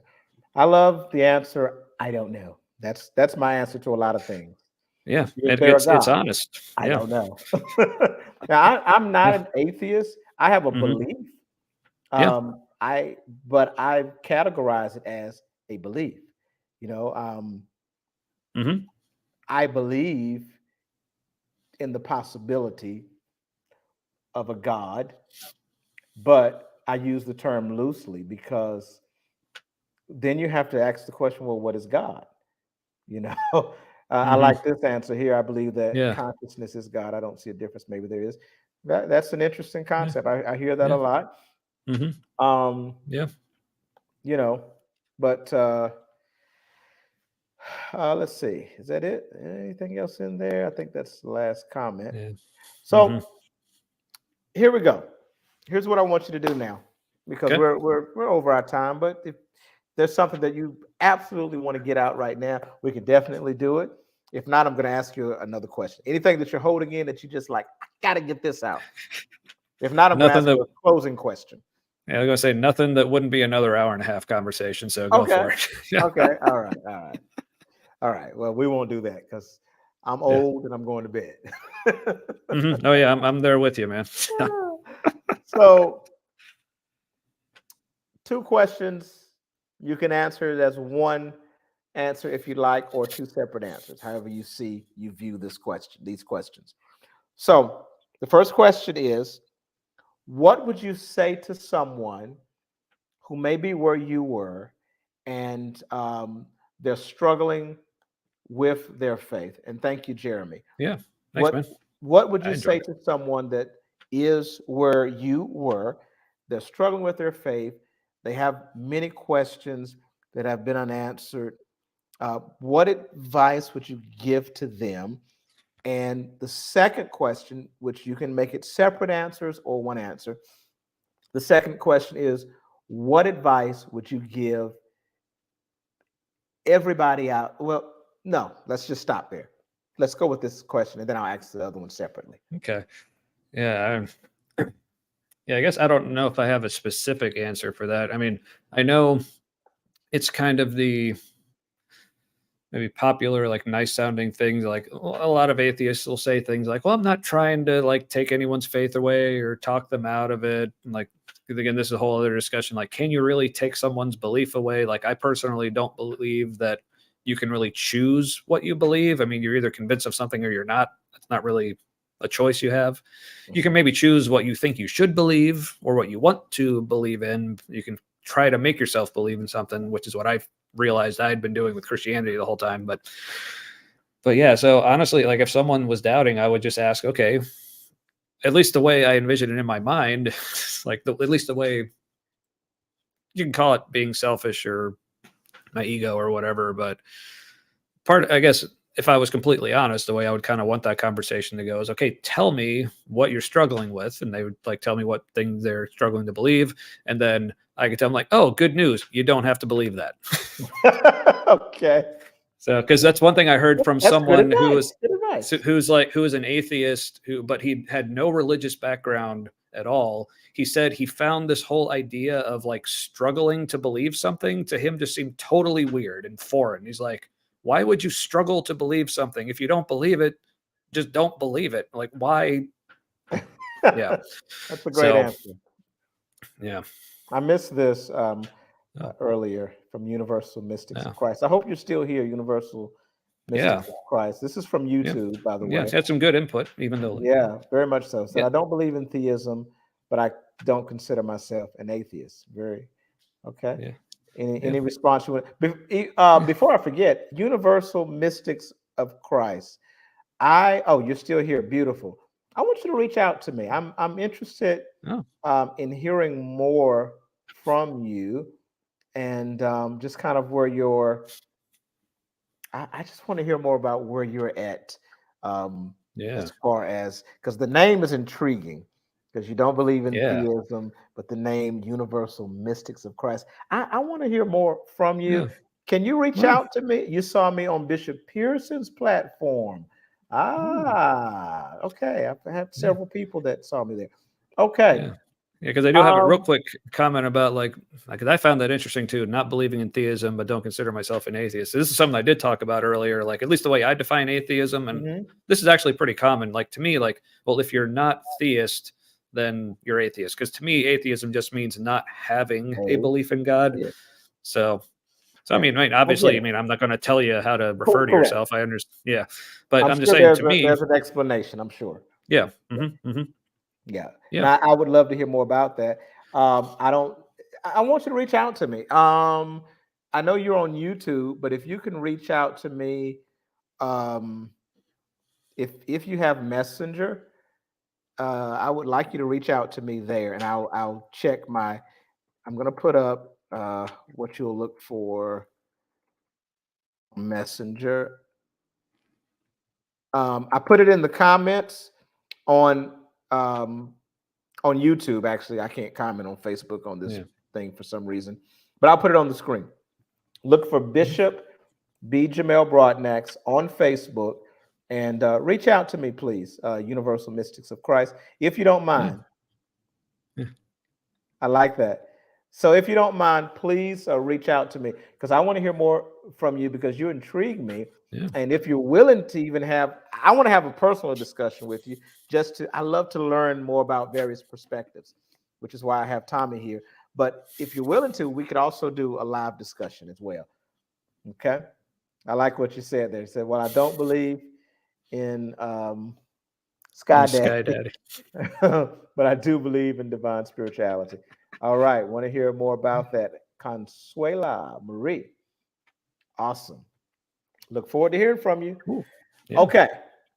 I love the answer. I don't know. That's my answer to a lot of things. yeah, Is there a it's God? honest. I Yeah, don't know. Now I'm not yeah, an atheist. I have a hmm, belief. yeah, I but I categorize it as a belief. You know, hmm, I believe in the possibility of a God, but I use the term loosely because then you have to ask the question, well, what is God? You know, I hmm, like this answer here. I believe that yeah, consciousness is God. I don't see a difference. Maybe there is. That's an interesting yeah, concept. I hear that a yeah, lot. hmm, Um, yeah, you know, but let's see. Is that it? Anything else in there? I think that's the last comment. yeah, hmm, So here we go. Here's what I want you to do now, because okay, we're over our time. But if there's something that you absolutely want to get out right now, we can definitely do it. If not, I'm going to ask you another question. Anything that you're holding in that you just like, I got to get this out. If not, I'm going to nothing ask that you a closing question. yeah, I was gonna say nothing that wouldn't be another hour and a half conversation. So go Okay. for it. Yeah, Okay. All right. All right. All right. Well, we won't do that because I'm yeah. old and I'm going to bed. Oh yeah, I'm there with you, man. So, two questions. You can answer it as one answer if you like, or two separate answers, however you view these questions. So, the first question is, what would you say to someone who may be where you were and they're struggling with their faith? And thank you, Jeremy. Yeah, thanks, What man. what would I you enjoyed say it. to someone that is where you were? They're struggling with their faith. They have many questions that have been unanswered. What advice would you give to them? And the second question, which you can make it separate answers or one answer, the second question is, what advice would you give everybody out? Well, no, let's just stop there. Let's go with this question, and then I'll ask the other one separately. Okay. Yeah. Yeah. I guess I don't know if I have a specific answer for that. I mean, I know it's kind of the maybe popular, like nice sounding things. Like a lot of atheists will say things like, "Well, I'm not trying to like take anyone's faith away or talk them out of it." And like again, this is a whole other discussion. Like, can you really take someone's belief away? Like, I personally don't believe that you can really choose what you believe. I mean, you're either convinced of something or you're not. That's not really a choice you have. You can Mhm. maybe choose what you think you should believe or what you want to believe in. You can try to make yourself believe in something, which is what I realized I'd been doing with Christianity the whole time. But yeah, so honestly, like if someone was doubting, I would just ask, okay, at least the way I envision it in my mind, like at least the way you can call it being selfish or my ego or whatever. But I guess, if I was completely honest, the way I would kind of want that conversation to go is, okay, tell me what you're struggling with. And they would like tell me what things they're struggling to believe. And then I could tell them, like, oh, good news. You don't have to believe that. Okay. So, because that's one thing I heard from That's good someone advice. Good advice. who was an atheist but he had no religious background at all. He said he found this whole idea of like struggling to believe something to him just seemed totally weird and foreign. He's like, why would you struggle to believe something? If you don't believe it, just don't believe it. Like, why? Yeah. That's a great So, answer. yeah. I missed this Oh, earlier from Universal Mystics yeah. of Christ. I hope you're still here, Universal Yeah. Mystics of Christ. This is from Yeah. YouTube, by the Yeah. It's way. had some good input, even though, like, Yeah, very much so. Said yeah. I don't believe in theism, but I don't consider myself an atheist. Very okay. Yeah. Yeah. Any response you want? Before I forget, Universal Mystics of Christ. You're still here. Beautiful. I want you to reach out to me. I'm interested Oh, in hearing more from you, and just kind of where your I just want to hear more about where you're at, yeah, as far as because the name is intriguing, because you don't believe in yeah, theism, but the name Universal Mystics of Christ. I want to hear more from you. yeah. Can you reach Well, out to me? You saw me on Bishop Pearson's platform. ooh, Okay. I've had yeah, several people that saw me there. Okay. yeah. Yeah, because I do have a real Um, quick comment about because I found that interesting too, not believing in theism, but don't consider myself an atheist. This is something I did talk about earlier, like at least the way I define atheism, and mhm. this is actually pretty common. Like to me, like, well, if you're not theist, then you're atheist. Because to me, atheism just means not having a Oh, belief in God. yeah. So, Yeah. I mean, I get obviously, I it. mean, I'm not going to tell you how to refer to Correct. yourself. I understand, yeah, but I'm I'm just sure saying to me, there's an explanation. I'm sure. yeah, Yeah. Yeah, and yeah, I would love to hear more about that. I don't. I want you to reach out to me. I know you're on YouTube, but if you can reach out to me, um, if you have Messenger, I would like you to reach out to me there, and I'll check my. I'm gonna put up what you'll look for Messenger. I put it in the comments on um, on YouTube. Actually, I can't comment on Facebook on this yeah, thing for some reason, but I'll put it on the screen. Look for mhm, Bishop B. Jamel Broadnax on Facebook, and reach out to me, please. Universal Mystics of Christ, if you don't yeah, mind. yeah, I like that. So, if you don't mind, please reach out to me because I want to hear more from you because you intrigue me. yeah, And if you're willing to even have, I want to have a personal discussion with you. I love to learn more about various perspectives, which is why I have Tommy here. But if you're willing to, we could also do a live discussion as well. Okay. I like what you said there. You said, well, I don't believe in in Sky the Daddy, Sky Daddy. but I do believe in divine spirituality. All right. Want to hear more about that? Consuela Marie. Awesome. Look forward to hearing from you. Cool. Yeah, Okay.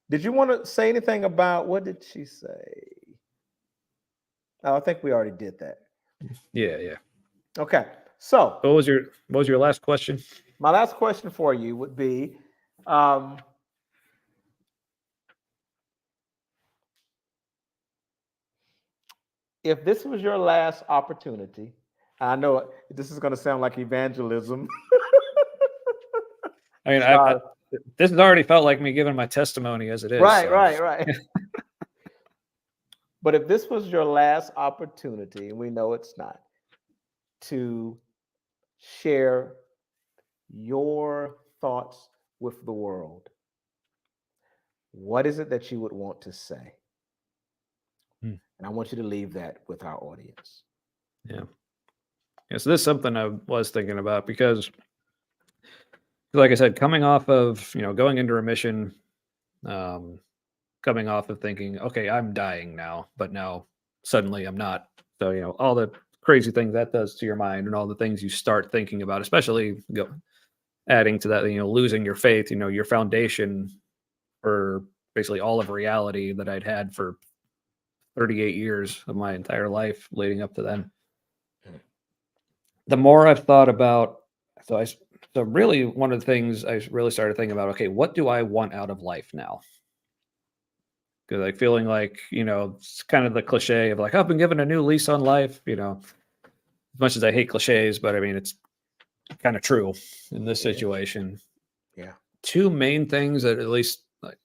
Did you want to say anything about what did she say? Oh, I think we already did that. yeah, yeah. Okay. So, What was your last question? my last question for you would be um, if this was your last opportunity, I know this is going to sound like evangelism. I mean, uh, this has already felt like me giving my testimony as it is. right, So, right, right. But if this was your last opportunity, and we know it's not, to share your thoughts with the world, what is it that you would want to say? hmm, And I want you to leave that with our audience. yeah, yeah. So this is something I was thinking about because, like I said, coming off of going into remission, um, coming off of thinking, okay, I'm dying now, but now suddenly I'm not. So all the crazy things that does to your mind and all the things you start thinking about, especially adding to that, losing your faith, your foundation for basically all of reality that I'd had for 38 years of my entire life leading up to then. The more I've thought about, so I, s- so really one of the things I really started thinking about, okay, what do I want out of life now? Because like feeling like, it's kind of the cliche of like, "Oh, I've been given a new lease on life, as much as I hate cliches, but I mean, it's kind of true in this It is. situation. Yeah. Two main things that at least like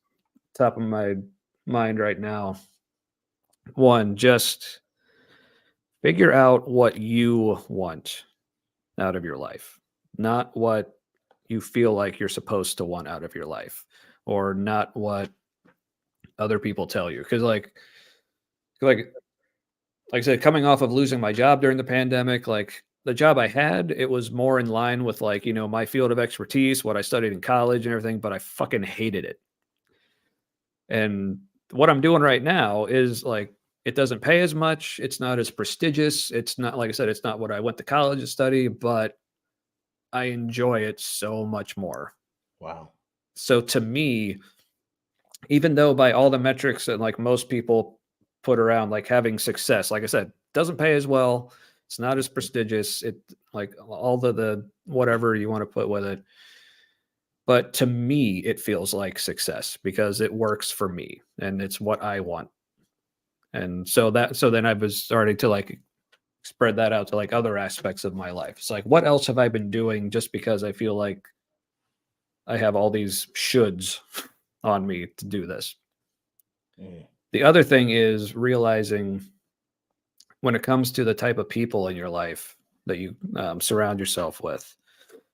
top of my mind right now. One, just figure out what you want out of your life, not what you feel like you're supposed to want out of your life, or not what other people tell you. Because like like I said, coming off of losing my job during the pandemic, like the job I had, it was more in line with like my field of expertise, what I studied in college and everything, but I fucking hated it. And what I'm doing right now is like it doesn't pay as much. It's not as prestigious. It's not like I said, it's not what I went to college to study, but I enjoy it so much more. Wow. So to me, even though by all the metrics that like most people put around like having success, like I said, doesn't pay as well. It's not as prestigious. It like all the whatever you want to put with it. But to me, it feels like success because it works for me and it's what I want. And so then I was starting to like spread that out to like other aspects of my life. It's like, what else have I been doing just because I feel like I have all these shoulds on me to do this? Mm. The other thing is realizing when it comes to the type of people in your life that you surround yourself with.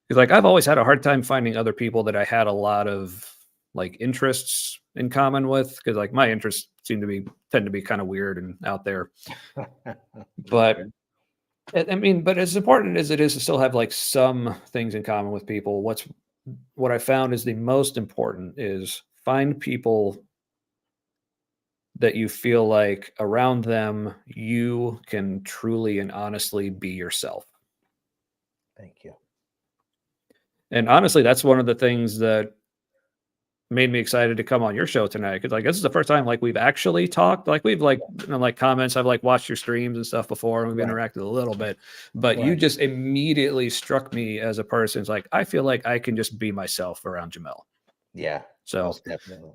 Because like I've always had a hard time finding other people that I had a lot of like interests in common with. Because like my interests tend to be kind of weird and out there. But I mean, but as important as it is to still have like some things in common with people, what I found is the most important is find people that you feel like around them you can truly and honestly be yourself. Thank you. And honestly, that's one of the things that made me excited to come on your show tonight because like this is the first time like we've actually talked. Like we've like like comments. I've like watched your streams and stuff before, and we've Right. interacted a little bit. But you Right. just immediately struck me as a person. It's like I feel like I can just be myself around Jamel. Yeah, So most definitely.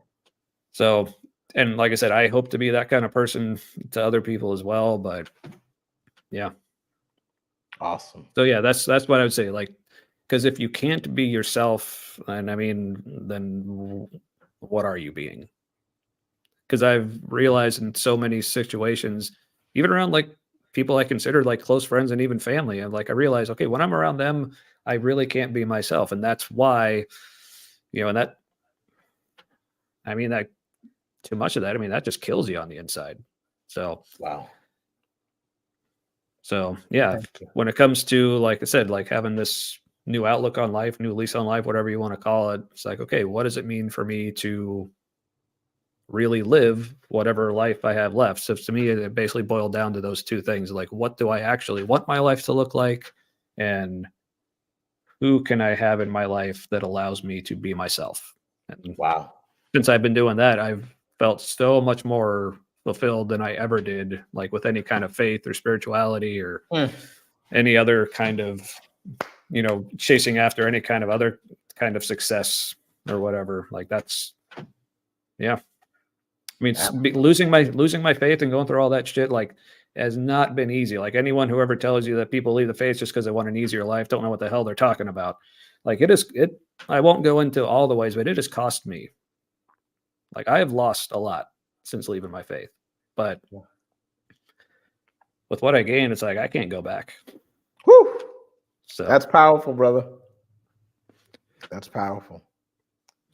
so and like I said, I hope to be that kind of person to other people as well. But yeah. Awesome. So yeah, that's what I would say. Like, because if you can't be yourself, and I mean, then what are you being? Because I've realized in so many situations, even around like people I consider like close friends and even family, I'm like I realize, okay, when I'm around them, I really can't be myself, and that's why, and that I mean that too much of that, I mean that just kills you on the inside. So Wow. So yeah, Thank you. when it comes to like I said, like having this new outlook on life, new lease on life, whatever you want to call it, it's like, okay, what does it mean for me to really live whatever life I have left? So to me, it basically boiled down to those two things. Like, what do I actually want my life to look like? And who can I have in my life that allows me to be myself? And Wow. since I've been doing that, I've felt so much more fulfilled than I ever did, like with any kind of faith or spirituality or Mm. any other kind of chasing after any kind of other kind of success or whatever. Like that's yeah, I mean Absolutely. losing my faith and going through all that shit like has not been easy. Like anyone who ever tells you that people leave the faith just because they want an easier life don't know what the hell they're talking about. Like it I won't go into all the ways, but it has cost me. Like I have lost a lot since leaving my faith, but Yeah. with what I gained, it's like I can't go back. Whew. So That's powerful, brother. That's powerful.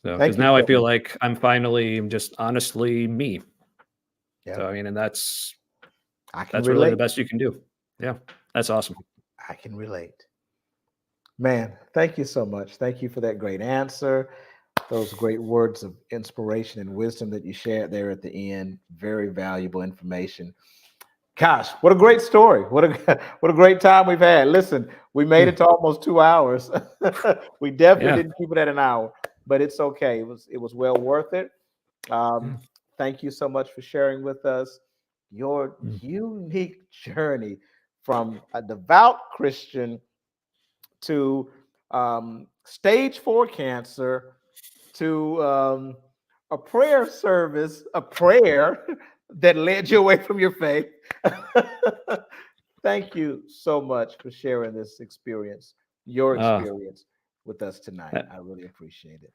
because Thank you now I so feel much. like I'm finally just honestly me. Yeah, So I mean, and I can that's really the relate. best you can do. Yeah, that's awesome. I can relate. Man, thank you so much. Thank you for that great answer. Those great words of inspiration and wisdom that you shared there at the end. Very valuable information. Gosh, what a great story. What a what a great time we've had. Listen, we made Hmm. it to almost 2 hours. We definitely Yeah. didn't keep it at an hour, but it's okay. It was well worth it. Yeah. Thank you so much for sharing with us your Mm. unique journey from a devout Christian to stage 4 cancer to a prayer service, a prayer that led you away from your faith. Thank you so much for sharing this experience, your Uh, experience with us tonight. that- I really appreciate it.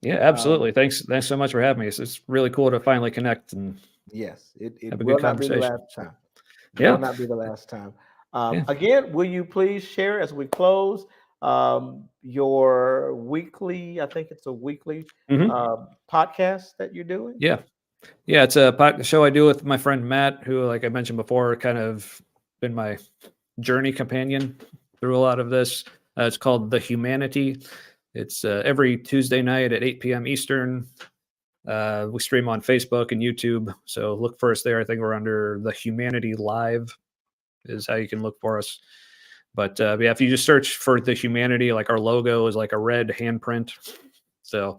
yeah, Um, absolutely. Thanks so much for having me. It's really cool to finally connect and yes, it have a good will not be the conversation. last So time. Will yeah, not be the last time. yeah. Again, will you please share as we close your weekly, I think it's a weekly Hmm. podcast that you're doing? Yeah. Yeah. It's a show I do with my friend Matt, who, like I mentioned before, kind of been my journey companion through a lot of this. It's called The Humanity. It's every Tuesday night at 8 p.m. Eastern. We stream on Facebook and YouTube, so look for us there. I think we're under The Humanity Live is how you can look for us. But yeah, if you just search for The Humanity, like our logo is like a red handprint. So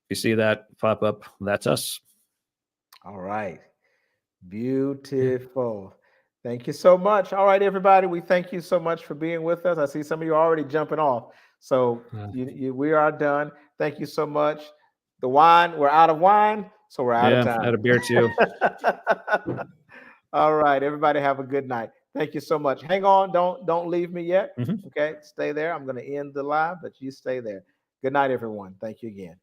you see that pop up, that's us. All right. Beautiful. Thank you so much. All right, everybody. We thank you so much for being with us. I see some of you already jumping off. So we are done. Thank you so much. The wine, we're out of wine, so we're out of time. Out of beer too. All right, everybody have a good night. Thank you so much. Hang on, don't leave me yet. Okay, stay there. I'm going to end the live, but you stay there. Good night, everyone. Thank you again.